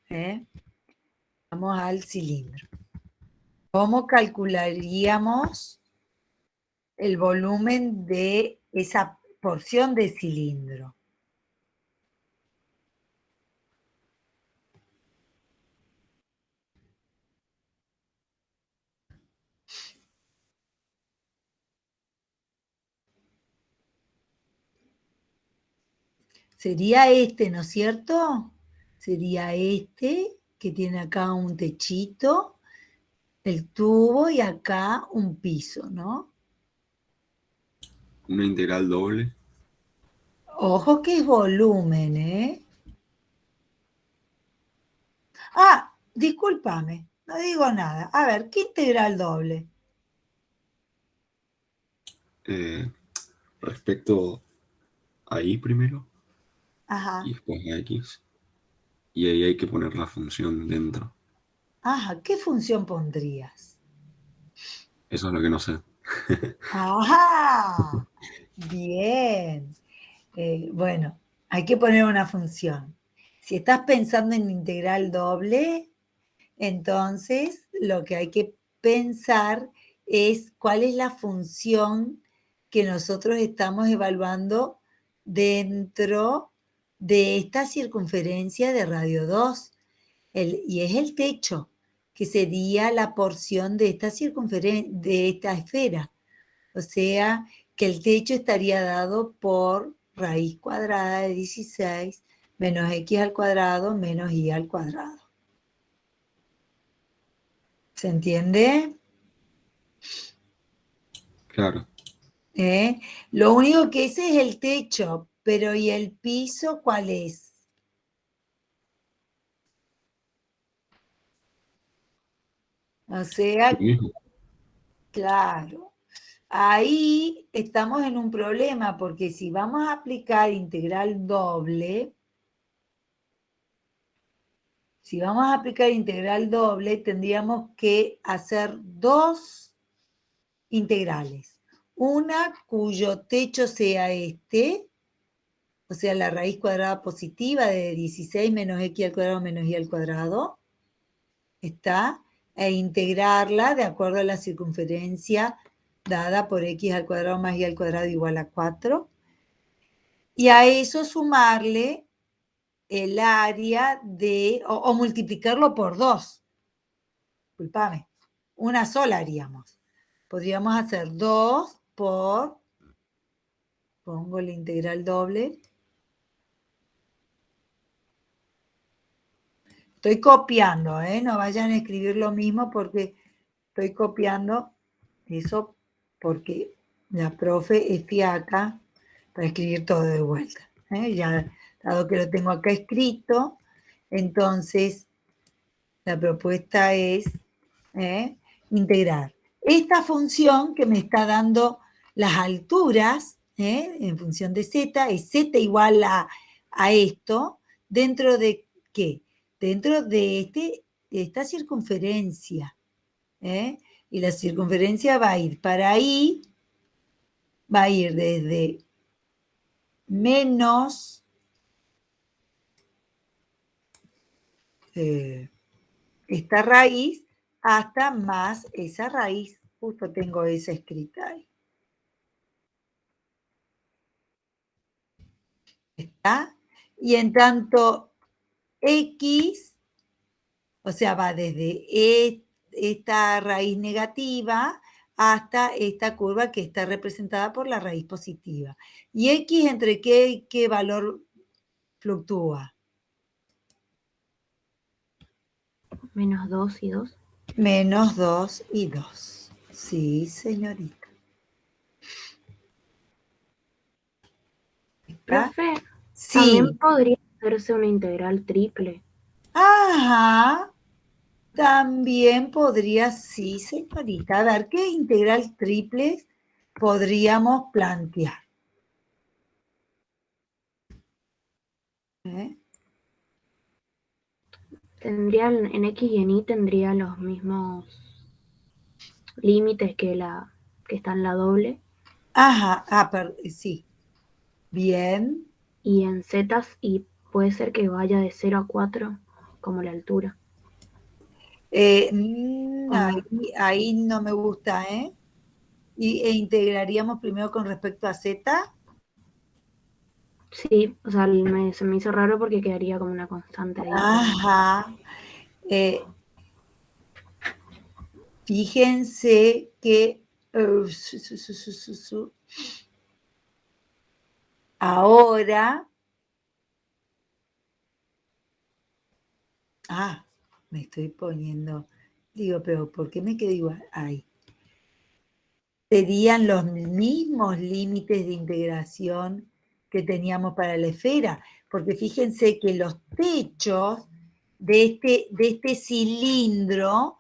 Vamos al cilindro. ¿Cómo calcularíamos el volumen de esa porción de cilindro? Sería este, ¿no es cierto? Sería este, que tiene acá un techito, el tubo y acá un piso, ¿no? Una integral doble. Ojo que es volumen, ¿eh? Ah, discúlpame, no digo nada. A ver, ¿qué integral doble? Respecto a y primero y Ajá, después a x. Y ahí hay que poner la función dentro. ajá, ¿qué función pondrías? Eso es lo que no sé. Ajá, bien. Bueno, hay que poner una función. Si estás pensando en integral doble, entonces lo que hay que pensar es cuál es la función que nosotros estamos evaluando dentro de esta circunferencia de radio 2, y es el techo, que sería la porción de esta de esta esfera. O sea, que el techo estaría dado por raíz cuadrada de 16 menos x al cuadrado menos y al cuadrado. ¿Se entiende? Claro. Lo único que ese es el techo, pero ¿y el piso cuál es? O Lo sea, mismo. claro, ahí estamos en un problema porque si vamos a aplicar integral doble, tendríamos que hacer dos integrales. Una cuyo techo sea este, o sea, la raíz cuadrada positiva de 16 menos x al cuadrado menos y al cuadrado, ¿está? E integrarla de acuerdo a la circunferencia dada por x al cuadrado más y al cuadrado igual a 4. Y a eso sumarle el área de, o multiplicarlo por 2. Disculpame, una sola haríamos. Podríamos hacer 2 por, pongo la integral doble. Estoy copiando, no vayan a escribir lo mismo porque estoy copiando eso porque la profe es fiaca para escribir todo de vuelta. Ya, dado que lo tengo acá escrito, entonces la propuesta es integrar esta función que me está dando las alturas en función de z, es z igual a esto, dentro de ¿qué? Dentro de esta circunferencia. Y la circunferencia va a ir para ahí, va a ir desde menos esta raíz hasta más esa raíz. Justo tengo esa escrita ahí. ¿Está? Y en tanto x, o sea, va desde esta raíz negativa hasta esta curva que está representada por la raíz positiva. ¿Y x entre qué valor fluctúa? Menos 2 y 2. Menos 2 y 2. Sí, señorita. ¿Está? Profe, también Sí. podría hacerse una integral triple. Ajá. También podría, sí, señorita. A ver, ¿qué integral triple podríamos plantear? ¿Eh? Tendría en X y en Y tendría los mismos límites que está en la doble. Ajá, sí. Bien. Y en zetas, y puede ser que vaya de 0 a 4, como la altura. Ahí no me gusta, ¿eh? E integraríamos primero con respecto a Z. Sí, o sea, se me hizo raro porque quedaría como una constante ahí. Ajá. Fíjense que ahora, me estoy poniendo, digo, pero ¿por qué me quedo igual? Ahí. Serían los mismos límites de integración que teníamos para la esfera, porque fíjense que los techos de este cilindro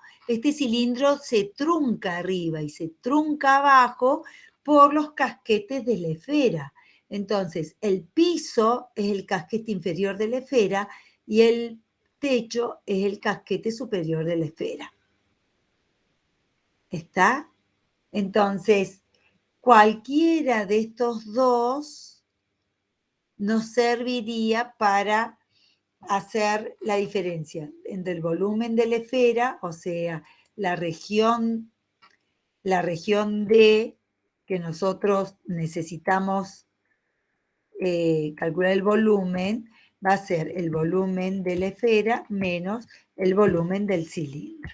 se trunca arriba y se trunca abajo por los casquetes de la esfera. Entonces, el piso es el casquete inferior de la esfera y el techo es el casquete superior de la esfera. ¿Está? Entonces, cualquiera de estos dos nos serviría para hacer la diferencia entre el volumen de la esfera, o sea, la región D que nosotros necesitamos calcular el volumen, va a ser el volumen de la esfera menos el volumen del cilindro.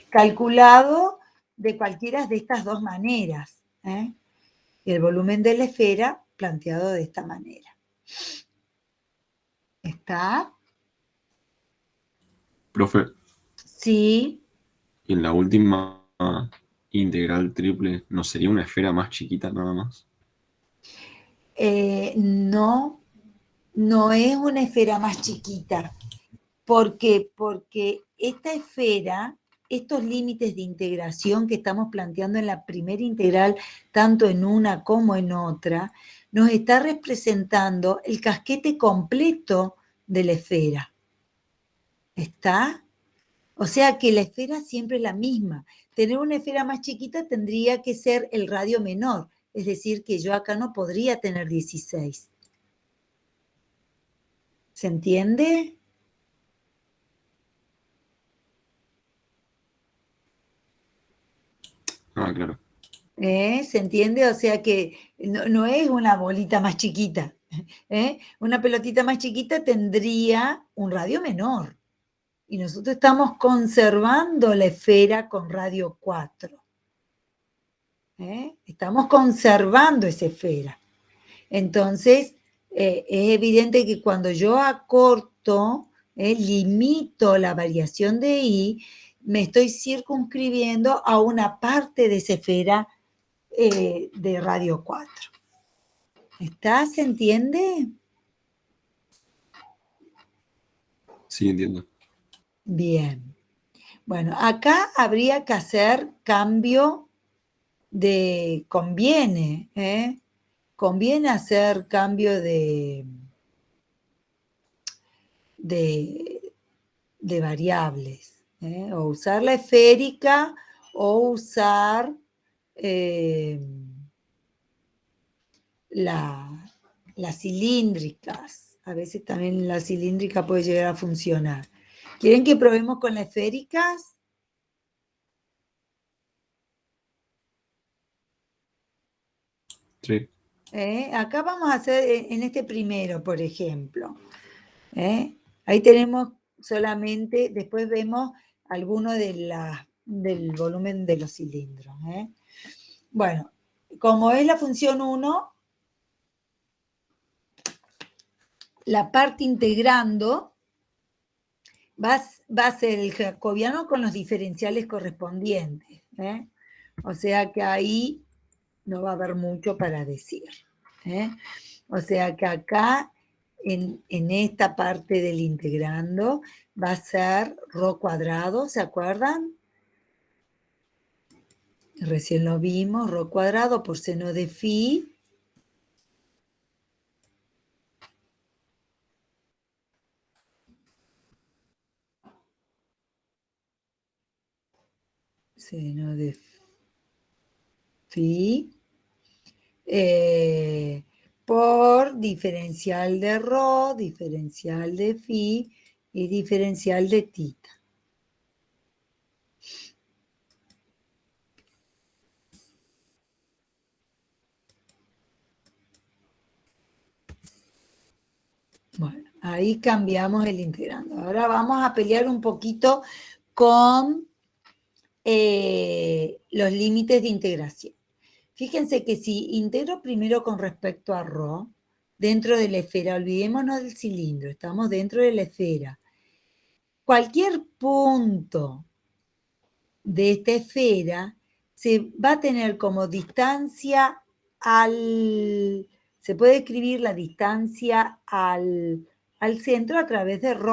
Calculado de cualquiera de estas dos maneras. El volumen de la esfera planteado de esta manera. ¿Está? Profe, Sí. en la última integral triple, ¿no sería una esfera más chiquita nada más? No, no es una esfera más chiquita. ¿Por qué? Porque esta esfera, estos límites de integración que estamos planteando en la primera integral, tanto en una como en otra, nos está representando el casquete completo de la esfera. ¿Está? O sea que la esfera siempre es la misma. Tener una esfera más chiquita tendría que ser el radio menor, es decir, que yo acá no podría tener 16. ¿Se entiende? Claro. ¿Se entiende? O sea que no es una bolita más chiquita. Una pelotita más chiquita tendría un radio menor. Y nosotros estamos conservando la esfera con radio 4. Estamos conservando esa esfera. Entonces, es evidente que cuando yo acorto, limito la variación de I, me estoy circunscribiendo a una parte de esa esfera de radio 4. ¿Está? ¿Se entiende? Sí, entiendo. Bien. Bueno, acá habría que hacer cambio de... Conviene, conviene hacer cambio de variables, o usar la esférica o usar las cilíndricas. A veces también la cilíndrica puede llegar a funcionar. ¿Quieren que probemos con las esféricas? Sí. Acá vamos a hacer en este primero, por ejemplo. Ahí tenemos solamente, después vemos alguno del volumen de los cilindros. Bueno, como es la función 1, la parte integrando va a ser el jacobiano con los diferenciales correspondientes. O sea que ahí no va a haber mucho para decir. O sea que acá, en esta parte del integrando, va a ser ρ cuadrado, ¿se acuerdan? Recién lo vimos, ρ cuadrado por seno de phi. Seno de phi, por diferencial de rho, diferencial de phi y diferencial de tita. Bueno, ahí cambiamos el integrando. Ahora vamos a pelear un poquito con los límites de integración. Fíjense que si integro primero con respecto a ρ, dentro de la esfera, olvidémonos del cilindro, estamos dentro de la esfera. Cualquier punto de esta esfera se va a tener como distancia se puede escribir la distancia al centro a través de ρ.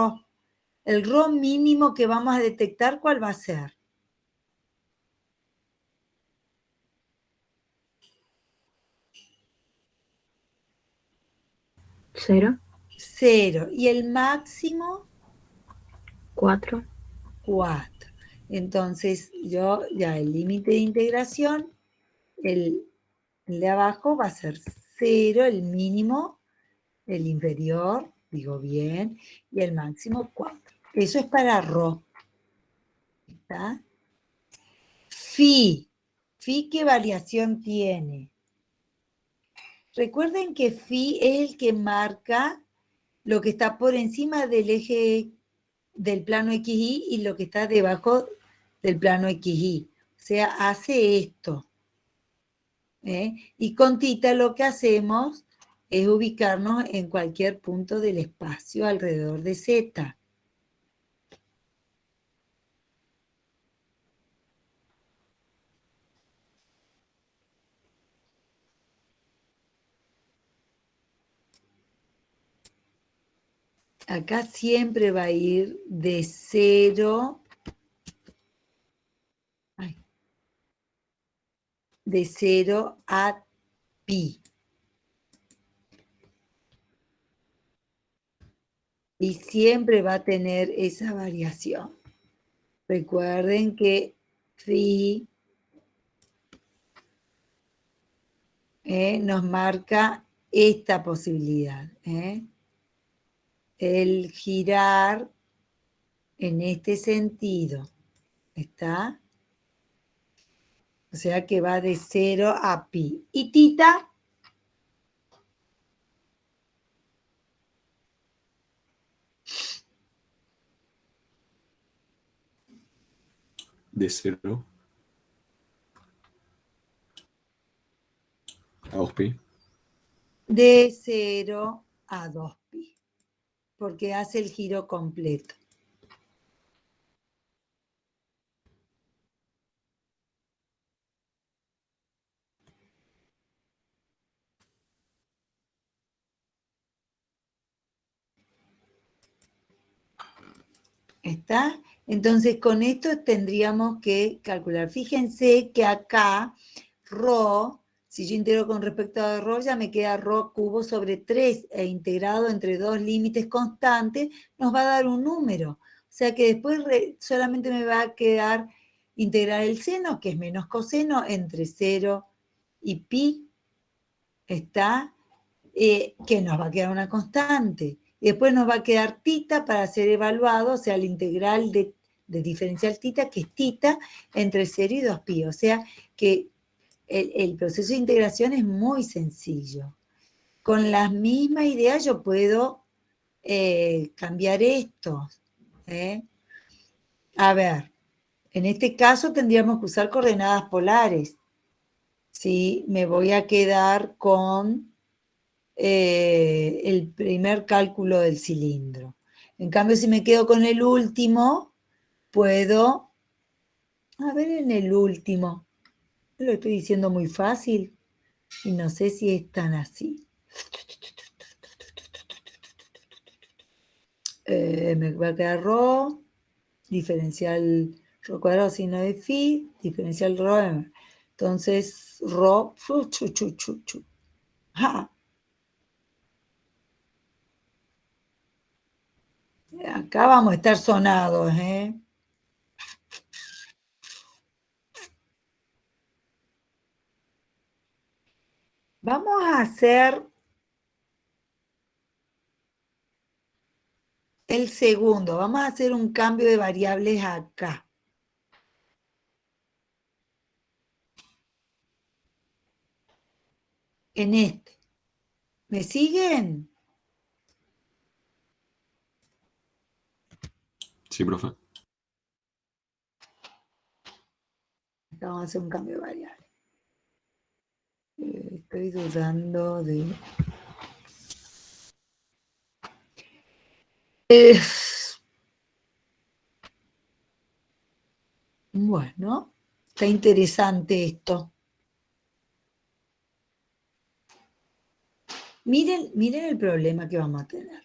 El ρ mínimo que vamos a detectar, ¿cuál va a ser? 0, 0. Y el máximo, 4, 4. Entonces, yo ya el límite de integración, el de abajo va a ser 0, el mínimo, el inferior, digo bien, y el máximo 4. Eso es para ρ. ¿Está? Phi. Phi, ¿qué variación tiene? Recuerden que phi es el que marca lo que está por encima del eje del plano XY y lo que está debajo del plano XY. O sea, hace esto. Y con tita lo que hacemos es ubicarnos en cualquier punto del espacio alrededor de Z. Acá siempre va a ir de 0 a pi. Y siempre va a tener esa variación. Recuerden que phi nos marca esta posibilidad. El girar en este sentido. ¿Está? O sea que va de 0 a pi. ¿Y tita? De 0 a 2pi. De 0 a 2 pi. Porque hace el giro completo. ¿Está? Entonces, con esto tendríamos que calcular. Fíjense que acá, ρ, si yo integro con respecto a ρ, ya me queda ρ cubo sobre 3, e integrado entre dos límites constantes, nos va a dar un número. O sea que después solamente me va a quedar integrar el seno, que es menos coseno, entre 0 y pi, ¿está? Que nos va a quedar una constante. Y después nos va a quedar tita para ser evaluado, o sea, la integral de diferencial tita, que es tita entre 0 y 2pi. O sea que el proceso de integración es muy sencillo. Con las mismas ideas yo puedo cambiar esto. A ver, en este caso tendríamos que usar coordenadas polares. ¿Sí? Me voy a quedar con el primer cálculo del cilindro. En cambio, si me quedo con el último, puedo, a ver en el último, lo estoy diciendo muy fácil y no sé si es tan así. Me va a quedar ρ, diferencial ρ cuadrado signo de phi, diferencial ρ. Entonces, ρ, ¡ja! Acá vamos a estar sonados, Vamos a hacer el segundo. Vamos a hacer un cambio de variables acá. En este. ¿Me siguen? Sí, profe. Vamos a hacer un cambio de variable. Estoy dudando de... Bueno, está interesante esto. Miren el problema que vamos a tener.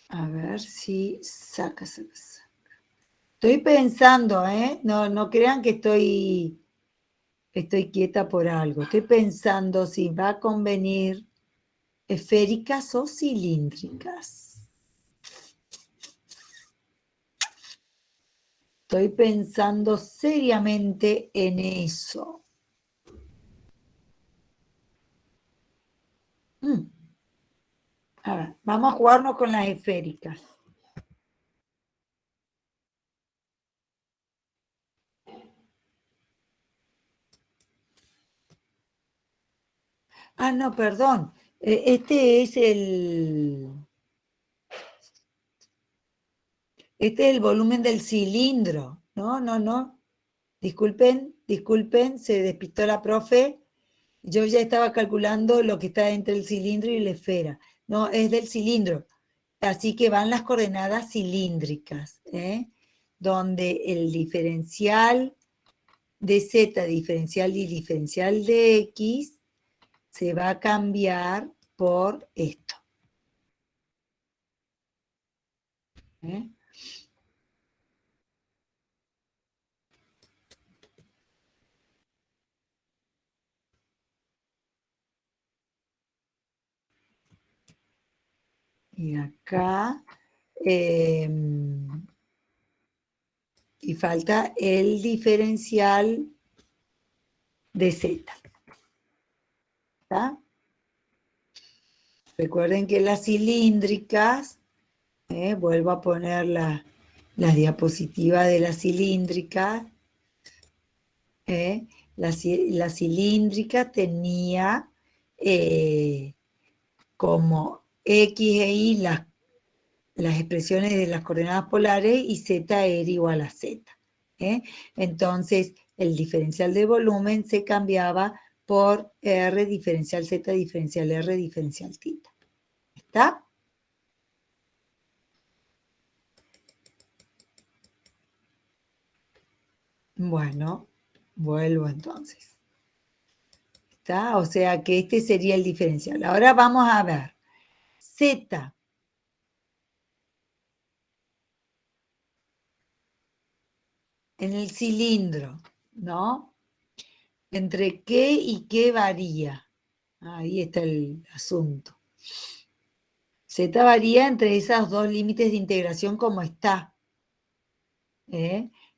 A ver si saca. Estoy pensando, ¿eh? No crean que estoy quieta por algo. Estoy pensando si va a convenir esféricas o cilíndricas. Estoy pensando seriamente en eso. A ver, vamos a jugarnos con las esféricas. Ah, no, perdón. Este es el volumen del cilindro. No. Disculpen, se despistó la profe. Yo ya estaba calculando lo que está entre el cilindro y la esfera. No, es del cilindro. Así que van las coordenadas cilíndricas, donde el diferencial de z, diferencial y diferencial de x, se va a cambiar por esto. Y acá, y falta el diferencial de z. ¿Está? Recuerden que las cilíndricas, vuelvo a poner la diapositiva de las cilíndricas, la cilíndrica tenía como X e Y las expresiones de las coordenadas polares y Z era igual a Z. Entonces, el diferencial de volumen se cambiaba por R diferencial Z diferencial R diferencial θ. ¿Está? Bueno, vuelvo entonces. ¿Está? O sea que este sería el diferencial. Ahora vamos a ver. Z. En el cilindro, ¿no? ¿Entre qué y qué varía? Ahí está el asunto. Z varía entre esos dos límites de integración como está.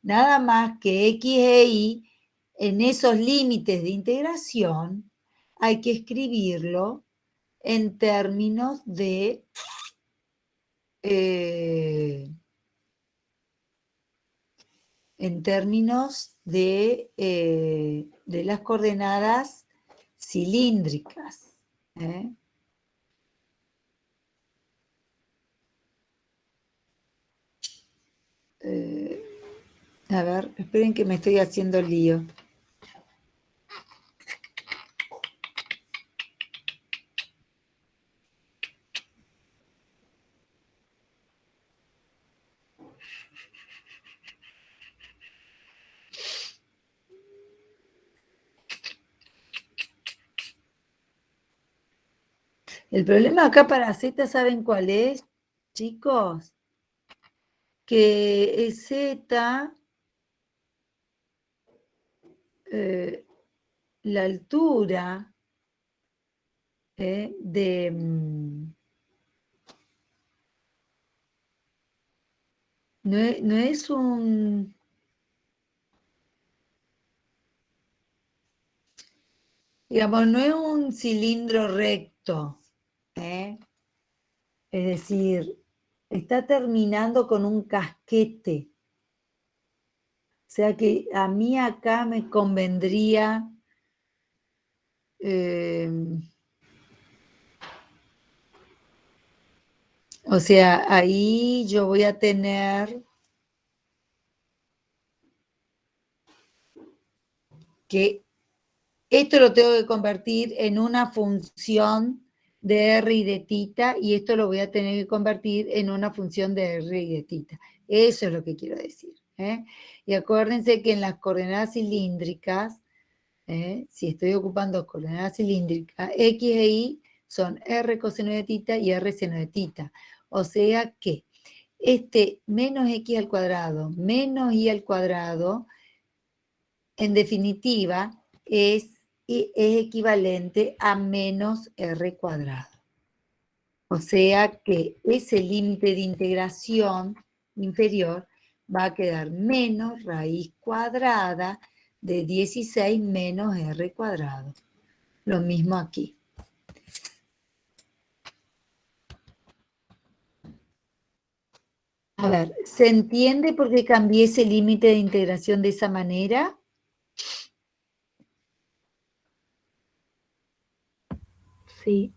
Nada más que X e Y, en esos límites de integración, hay que escribirlo en términos de las coordenadas cilíndricas. A ver, esperen que me estoy haciendo lío. El problema acá para Z, ¿saben cuál es, chicos? Que Z, la altura no es un... Digamos, no es un cilindro recto, ¿eh? Es decir, está terminando con un casquete. O sea que a mí acá me convendría o sea, ahí yo voy a tener que esto lo tengo que convertir en una función de R y de tita, y esto lo voy a tener que convertir en una función de R y de tita. Eso es lo que quiero decir, ¿eh? Y acuérdense que en las coordenadas cilíndricas, si estoy ocupando coordenadas cilíndricas, X e Y son R coseno de tita y R seno de tita. O sea que este menos X al cuadrado menos Y al cuadrado, en definitiva, es equivalente a menos R cuadrado. O sea que ese límite de integración inferior va a quedar menos raíz cuadrada de 16 menos R cuadrado. Lo mismo aquí. A ver, ¿se entiende por qué cambié ese límite de integración de esa manera? Sí,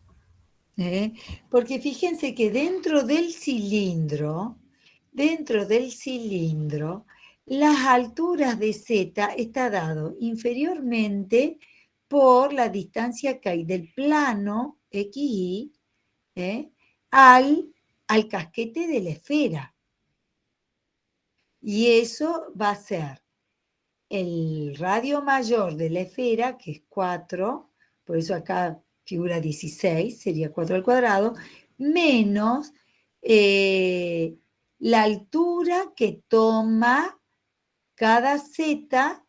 Porque fíjense que dentro del cilindro, las alturas de Z está dado inferiormente por la distancia que hay del plano XY al casquete de la esfera. Y eso va a ser el radio mayor de la esfera, que es 4, por eso acá figura 16, sería 4 al cuadrado, menos la altura que toma cada Z,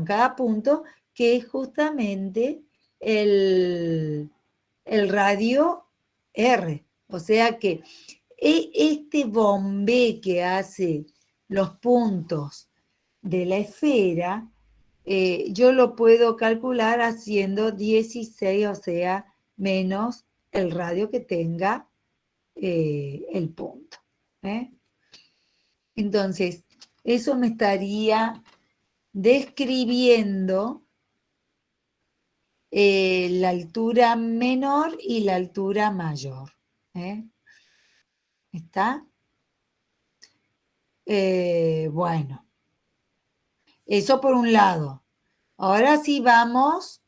cada punto, que es justamente el radio R. O sea que este bombé que hace los puntos de la esfera, yo lo puedo calcular haciendo 16, o sea, menos el radio que tenga el punto. Entonces, eso me estaría describiendo la altura menor y la altura mayor. ¿Está? Bueno, eso por un lado. Ahora sí vamos,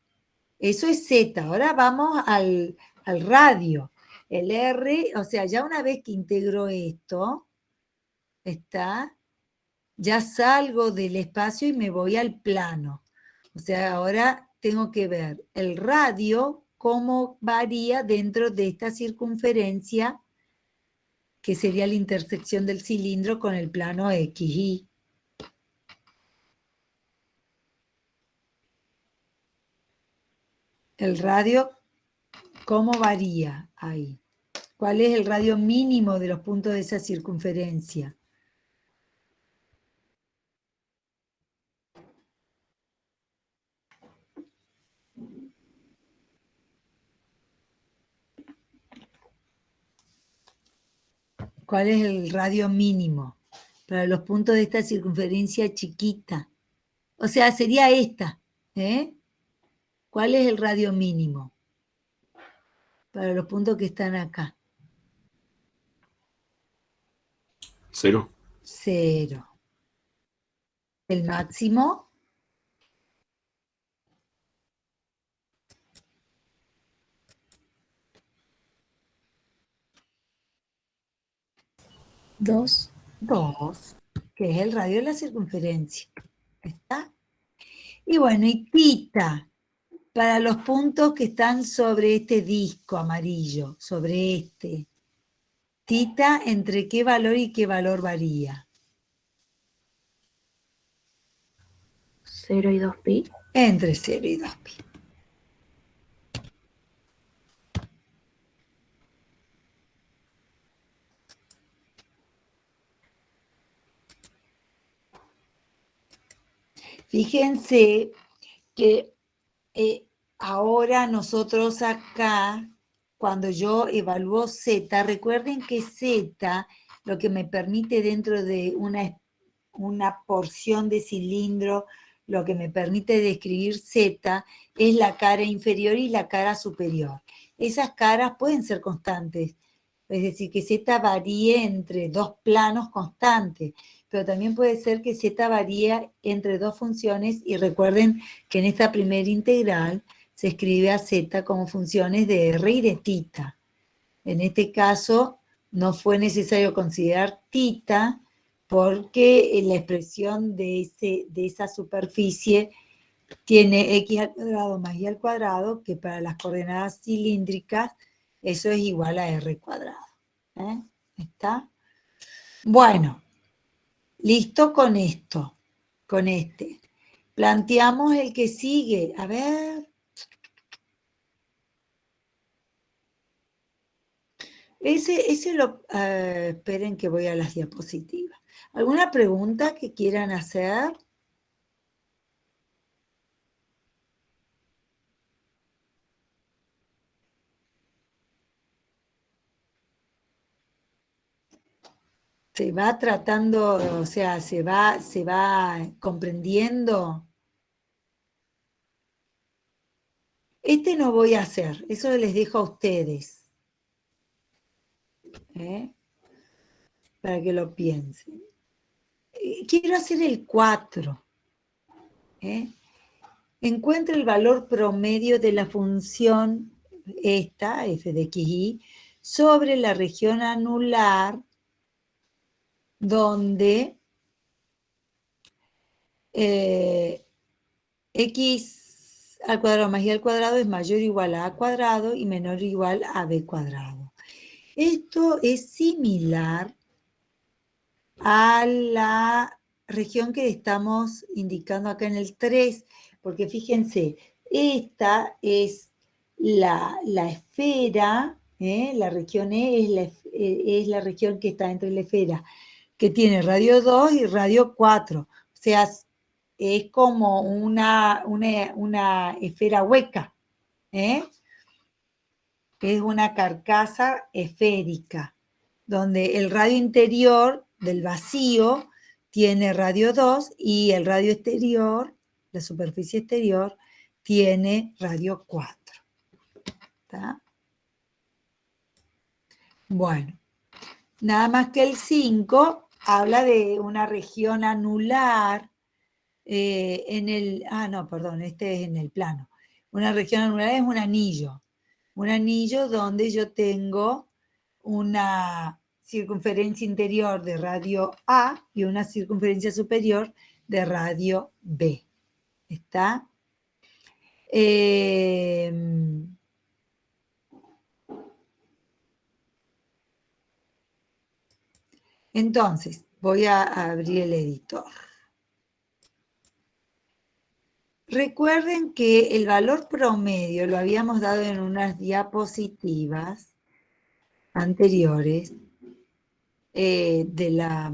eso es Z, ahora vamos al radio. El R, o sea, ya una vez que integro esto, ¿está? Ya salgo del espacio y me voy al plano. O sea, ahora tengo que ver el radio, cómo varía dentro de esta circunferencia, que sería la intersección del cilindro con el plano XY. El radio, ¿cómo varía ahí? ¿Cuál es el radio mínimo de los puntos de esa circunferencia? ¿Cuál es el radio mínimo para los puntos de esta circunferencia chiquita? O sea, sería esta. ¿Cuál es el radio mínimo para los puntos que están acá? 0. 0. El máximo, 2. 2, que es el radio de la circunferencia. ¿Está? Y bueno, y tita, para los puntos que están sobre este disco amarillo, sobre este. Tita, ¿entre qué valor y qué valor varía? 0 y 2pi. Entre 0 y 2pi. Fíjense que ahora nosotros acá, cuando yo evalúo Z, recuerden que Z lo que me permite dentro de una porción de cilindro, lo que me permite describir Z es la cara inferior y la cara superior. Esas caras pueden ser constantes, es decir, que Z varíe entre dos planos constantes, pero también puede ser que Z varíe entre dos funciones, y recuerden que en esta primera integral se escribe a Z como funciones de R y de θ. En este caso no fue necesario considerar θ, porque la expresión de esa superficie tiene x al cuadrado más y al cuadrado, que para las coordenadas cilíndricas eso es igual a r cuadrado. ¿Está? Bueno, listo con esto, con este. Planteamos el que sigue. A ver. Ese lo... esperen que voy a las diapositivas. ¿Alguna pregunta que quieran hacer? Se va tratando, o sea, se va comprendiendo. Este no voy a hacer, eso les dejo a ustedes. Para que lo piensen. Quiero hacer el 4. Encuentra el valor promedio de la función esta, f de xy, sobre la región anular donde x al cuadrado más y al cuadrado es mayor o igual a cuadrado y menor o igual a b cuadrado. Esto es similar a la región que estamos indicando acá en el 3, porque fíjense, esta es la esfera, la región E es la región que está entre la esfera, que tiene radio 2 y radio 4, o sea, es como una esfera hueca, es una carcasa esférica, donde el radio interior del vacío tiene radio 2 y el radio exterior, la superficie exterior, tiene radio 4. ¿Está? Bueno, nada más que el 5 habla de una región anular en el... no, perdón, este es en el plano. Una región anular es un anillo donde yo tengo una circunferencia interior de radio A y una circunferencia superior de radio B. ¿Está? Entonces, voy a abrir el editor. Recuerden que el valor promedio lo habíamos dado en unas diapositivas anteriores de la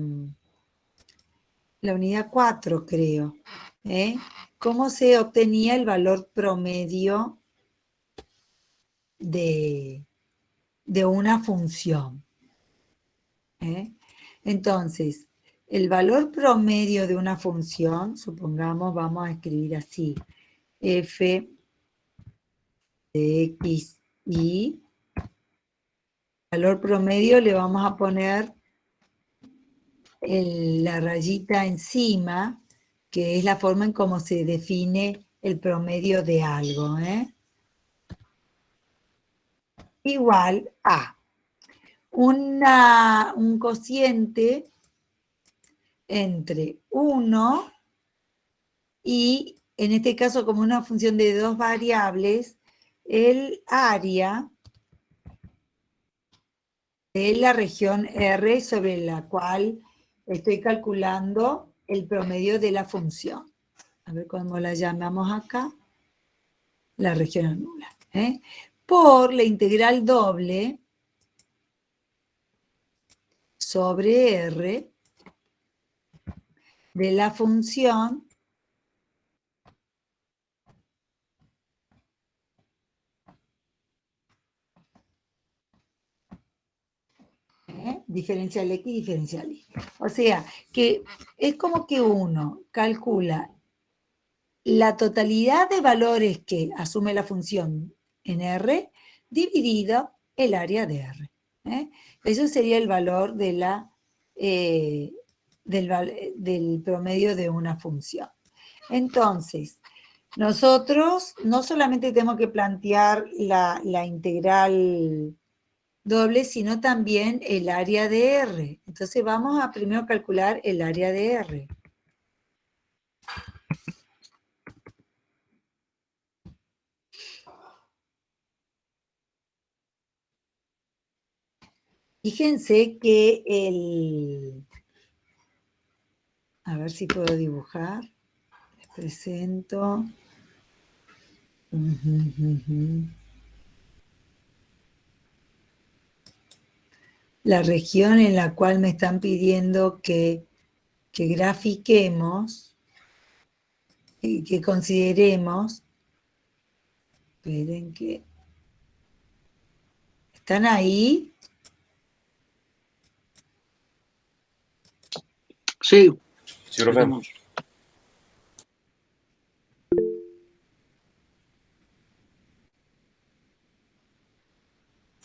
unidad 4, creo. ¿Cómo se obtenía el valor promedio de una función? Entonces, el valor promedio de una función, supongamos, vamos a escribir así, f de x, y valor promedio le vamos a poner la rayita encima, que es la forma en cómo se define el promedio de algo. Igual a un cociente entre 1 y, en este caso, como una función de dos variables, el área de la región R sobre la cual estoy calculando el promedio de la función. A ver cómo la llamamos acá. La región anular. Por la integral doble sobre R de la función diferencial X, diferencial Y. O sea, que es como que uno calcula la totalidad de valores que asume la función en R dividido el área de R. Eso sería el valor de del promedio de una función. Entonces, nosotros no solamente tenemos que plantear la integral doble, sino también el área de R. Entonces vamos a primero calcular el área de R. Fíjense que a ver si puedo dibujar. Les presento. La región en la cual me están pidiendo que grafiquemos, que consideremos. Esperen que... ¿Están ahí? Sí, Sí, profe. estamos.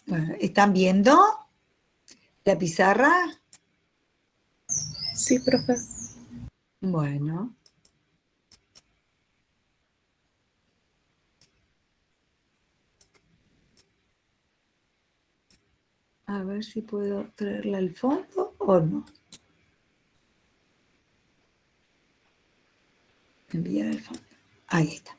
Bueno, ¿están viendo la pizarra? Sí, profe. Bueno. A ver si puedo traerla al fondo o no. Enviar al fondo. Ahí está.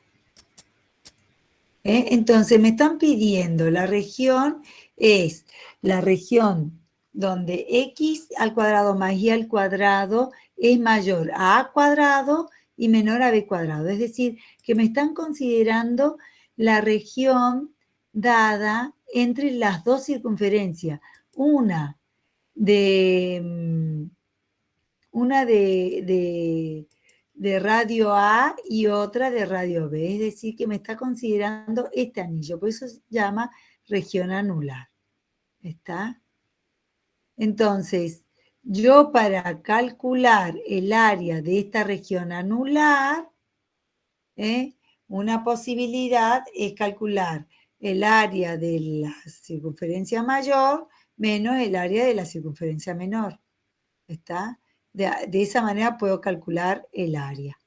Entonces me están pidiendo la región, es la región donde x al cuadrado más y al cuadrado es mayor a a cuadrado y menor a b cuadrado. Es decir, que me están considerando la región dada entre las dos circunferencias. Una de radio A y otra de radio B, es decir, que me está considerando este anillo, por eso se llama región anular. ¿Está? Entonces, yo para calcular el área de esta región anular, una posibilidad es calcular el área de la circunferencia mayor menos el área de la circunferencia menor. ¿Está? De esa manera puedo calcular el área.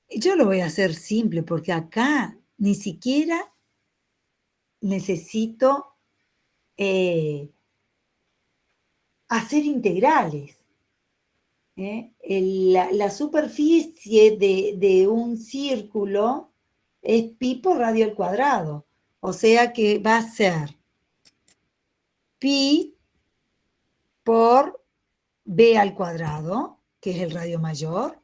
Yo lo voy a hacer simple porque acá ni siquiera necesito hacer integrales. La superficie de un círculo es pi por radio al cuadrado. O sea que va a ser pi por b al cuadrado, que es el radio mayor,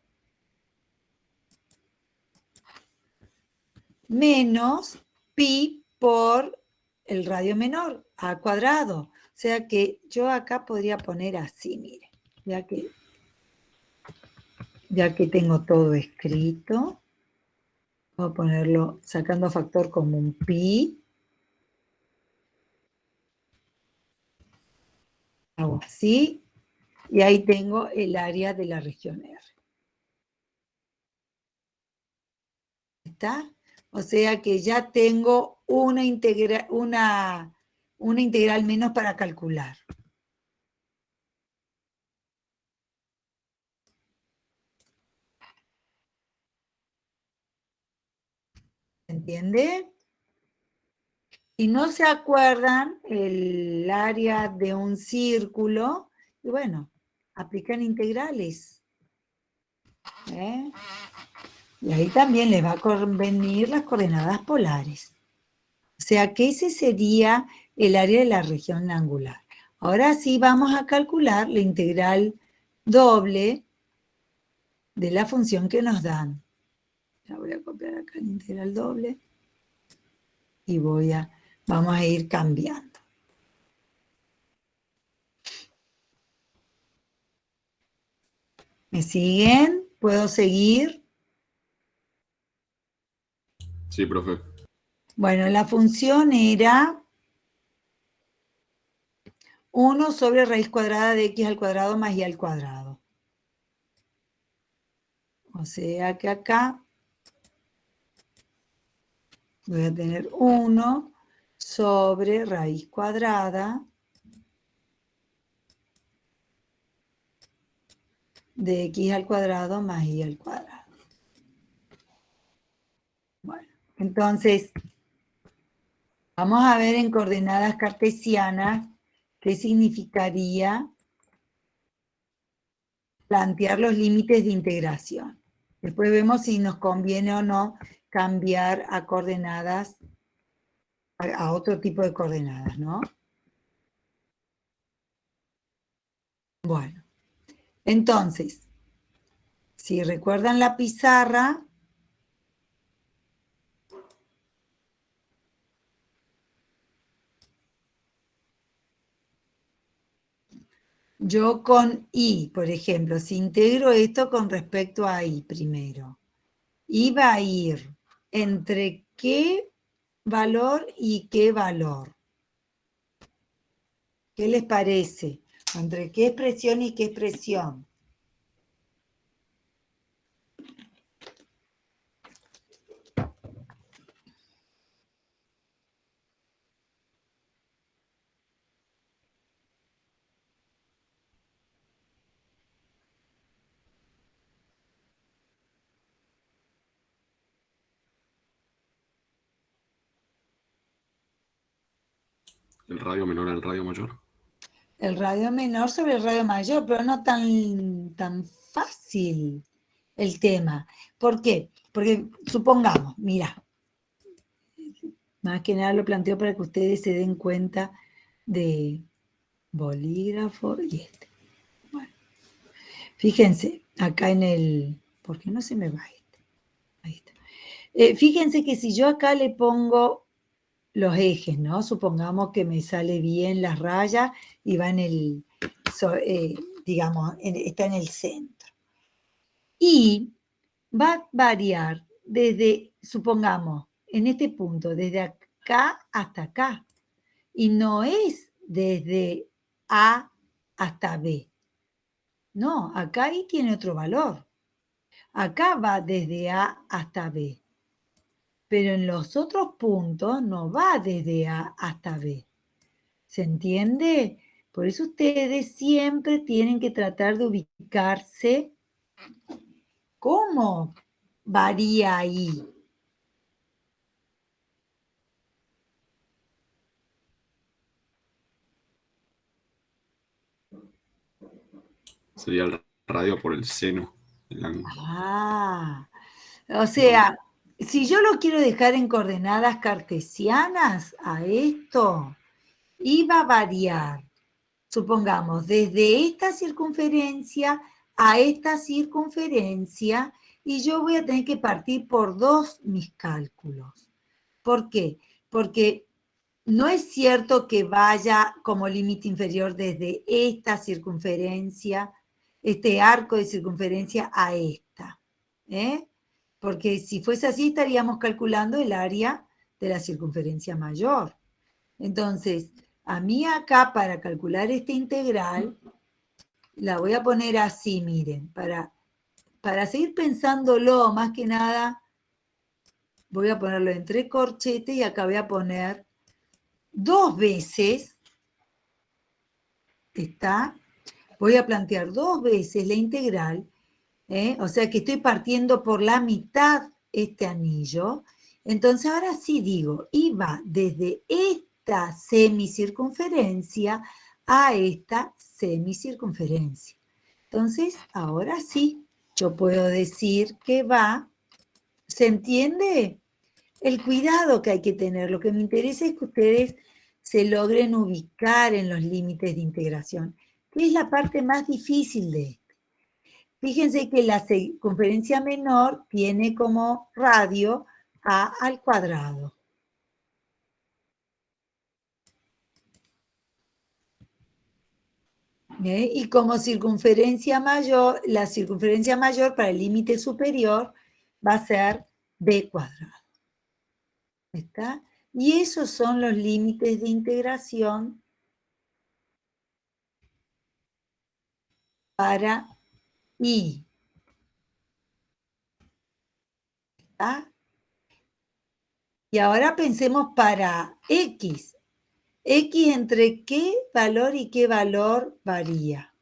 menos pi por el radio menor, a cuadrado. O sea que yo acá podría poner así, mire, ya que tengo todo escrito, voy a ponerlo sacando factor común pi. Hago así, y ahí tengo el área de la región R. ¿Está? O sea que ya tengo una integral menos para calcular. ¿Entiende? Y no se acuerdan el área de un círculo, y bueno, aplican integrales. Y ahí también les va a convenir las coordenadas polares. O sea que ese sería el área de la región angular. Ahora sí vamos a calcular la integral doble de la función que nos dan. Ya voy a copiar acá la integral doble y vamos a ir cambiando. ¿Me siguen? ¿Puedo seguir? Sí, profe. Bueno, la función era 1 sobre raíz cuadrada de x al cuadrado más y al cuadrado. O sea que acá voy a tener 1 sobre raíz cuadrada de x al cuadrado más y al cuadrado. Bueno, entonces, vamos a ver en coordenadas cartesianas qué significaría plantear los límites de integración. Después vemos si nos conviene o no cambiar a coordenadas, a otro tipo de coordenadas, ¿no? Bueno, entonces, si recuerdan la pizarra, yo con y, por ejemplo, si integro esto con respecto a y primero, y va a ir entre qué valor y qué valor. ¿Qué les parece? ¿Entre qué expresión y qué expresión? El radio menor al radio mayor. El radio menor sobre el radio mayor, pero no tan fácil el tema. ¿Por qué? Porque supongamos, mira, más que nada lo planteo para que ustedes se den cuenta de bolígrafo y este. Bueno, fíjense, acá en el... ¿Por qué no se me va este? Ahí está. Fíjense que si yo acá le pongo los ejes, ¿no? Supongamos que me sale bien las rayas y va en el, digamos, está en el centro. Y va a variar desde, supongamos, en este punto, desde acá hasta acá. Y no es desde A hasta B. No, acá ahí tiene otro valor. Acá va desde A hasta B. Pero en los otros puntos no va desde A hasta B. ¿Se entiende? Por eso ustedes siempre tienen que tratar de ubicarse cómo varía ahí. Sería el radio por el seno del ángulo. Ah, o sea, si yo lo quiero dejar en coordenadas cartesianas a esto, iba a variar, supongamos, desde esta circunferencia a esta circunferencia, y yo voy a tener que partir por 2 mis cálculos. ¿Por qué? Porque no es cierto que vaya como límite inferior desde esta circunferencia, este arco de circunferencia a esta. Porque si fuese así estaríamos calculando el área de la circunferencia mayor. Entonces, a mí acá para calcular esta integral, la voy a poner así, miren, para seguir pensándolo, más que nada, voy a ponerlo entre corchetes y acá voy a poner 2 veces, voy a plantear 2 veces la integral, o sea que estoy partiendo por la mitad este anillo, entonces ahora sí digo, iba desde esta semicircunferencia a esta semicircunferencia. Entonces, ahora sí, yo puedo decir que va, ¿se entiende? El cuidado que hay que tener, lo que me interesa es que ustedes se logren ubicar en los límites de integración, que es la parte más difícil de esto. Fíjense que la circunferencia menor tiene como radio a al cuadrado. Y como circunferencia mayor, la circunferencia mayor para el límite superior va a ser b cuadrado. ¿Está? Y esos son los límites de integración para I. ¿Está? Y ahora pensemos para X. X entre qué valor y qué valor varía.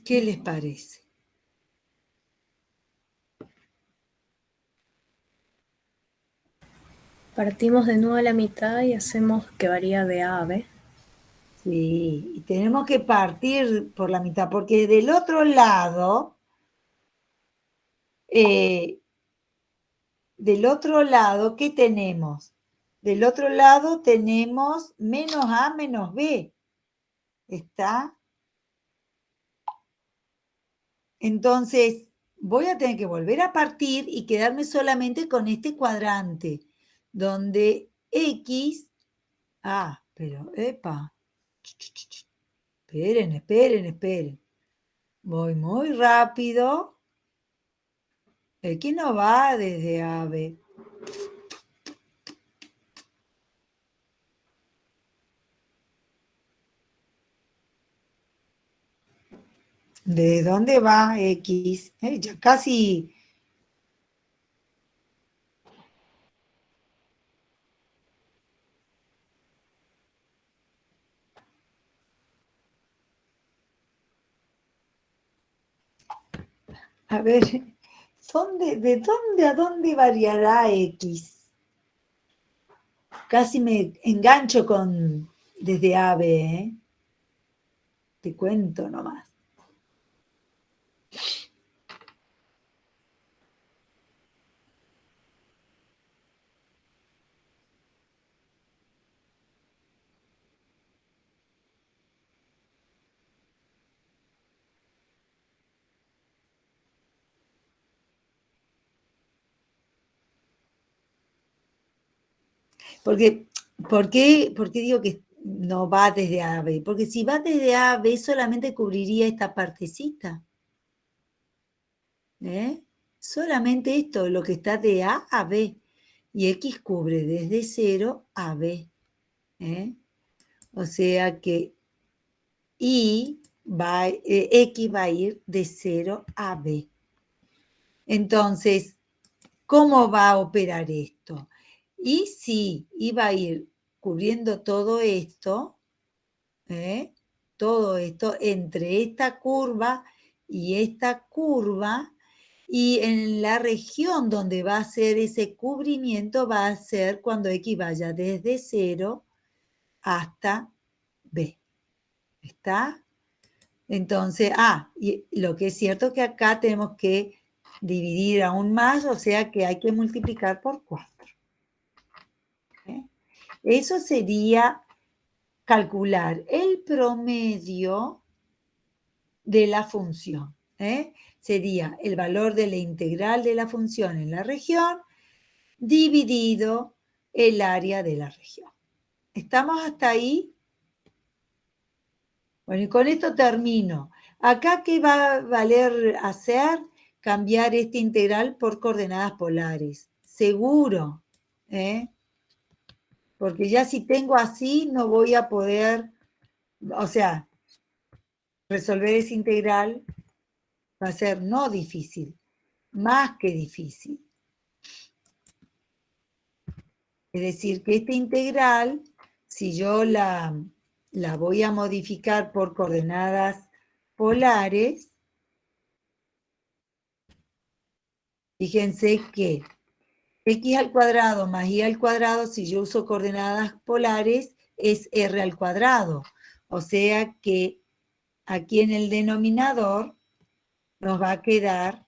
¿Qué les parece? Partimos de nuevo a la mitad y hacemos que varía de A a B. Sí, y tenemos que partir por la mitad, porque del otro lado, ¿qué tenemos? Del otro lado tenemos menos A menos B. ¿Está? Entonces, voy a tener que volver a partir y quedarme solamente con este cuadrante, donde X... pero, epa. Esperen. Voy muy rápido. X no va desde A a B. ¿De dónde va X? Ya casi... A ver, ¿de dónde a dónde variará X? Casi me engancho con desde A a B, ¿eh? Te cuento nomás. ¿Por qué digo que no va desde A a B? Porque si va desde A a B solamente cubriría esta partecita. Solamente esto, lo que está de A a B. Y X cubre desde 0 a B. O sea que X va a ir de 0 a B. Entonces, ¿cómo va a operar esto? Y si iba a ir cubriendo todo esto entre esta curva, y en la región donde va a ser ese cubrimiento va a ser cuando X vaya desde 0 hasta B. ¿Está? Entonces, y lo que es cierto es que acá tenemos que dividir aún más, o sea que hay que multiplicar por 4. Eso sería calcular el promedio de la función. Sería el valor de la integral de la función en la región dividido el área de la región. ¿Estamos hasta ahí? Bueno, y con esto termino. Acá, ¿qué va a valer hacer? Cambiar esta integral por coordenadas polares. Seguro. Porque ya si tengo así, no voy a poder, o sea, resolver esa integral va a ser no difícil, más que difícil. Es decir, que esta integral, si yo la voy a modificar por coordenadas polares, fíjense que x al cuadrado más y al cuadrado, si yo uso coordenadas polares, es r al cuadrado. O sea que aquí en el denominador nos va a quedar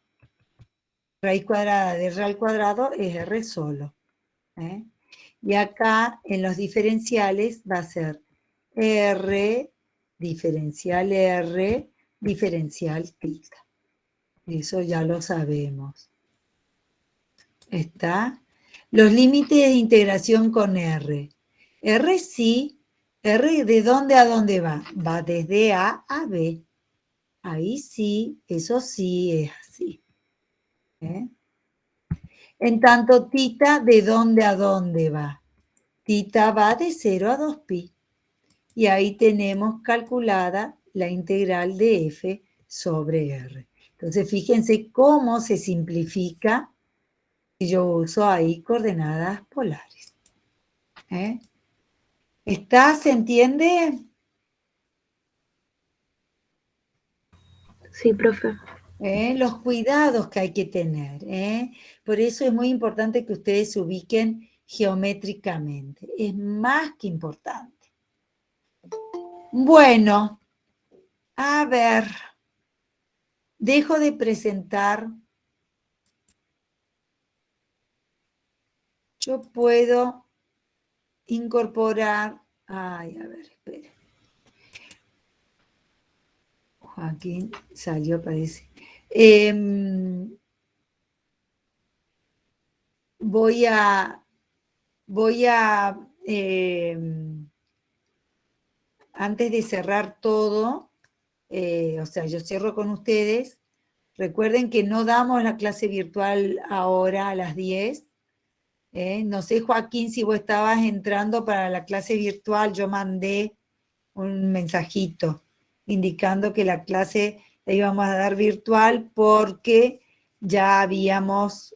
raíz cuadrada de r al cuadrado es r solo. Y acá en los diferenciales va a ser r, diferencial tilde. Eso ya lo sabemos. ¿Está? Los límites de integración con R. R sí. R, ¿de dónde a dónde va? Va desde A a B. Ahí sí, eso sí es así. En tanto, tita, ¿de dónde a dónde va? Tita va de 0 a 2pi. Y ahí tenemos calculada la integral de f sobre r. Entonces, fíjense cómo se simplifica si yo uso ahí coordenadas polares. ¿Se entiende? Sí, profe. Los cuidados que hay que tener. Por eso es muy importante que ustedes se ubiquen geométricamente. Es más que importante. Bueno, a ver. Dejo de presentar. Yo puedo incorporar. Ay, a ver, espere. Joaquín salió, parece. Voy a antes de cerrar todo, o sea, yo cierro con ustedes. Recuerden que no damos la clase virtual ahora a las 10. No sé, Joaquín, si vos estabas entrando para la clase virtual, yo mandé un mensajito indicando que la clase la íbamos a dar virtual porque ya habíamos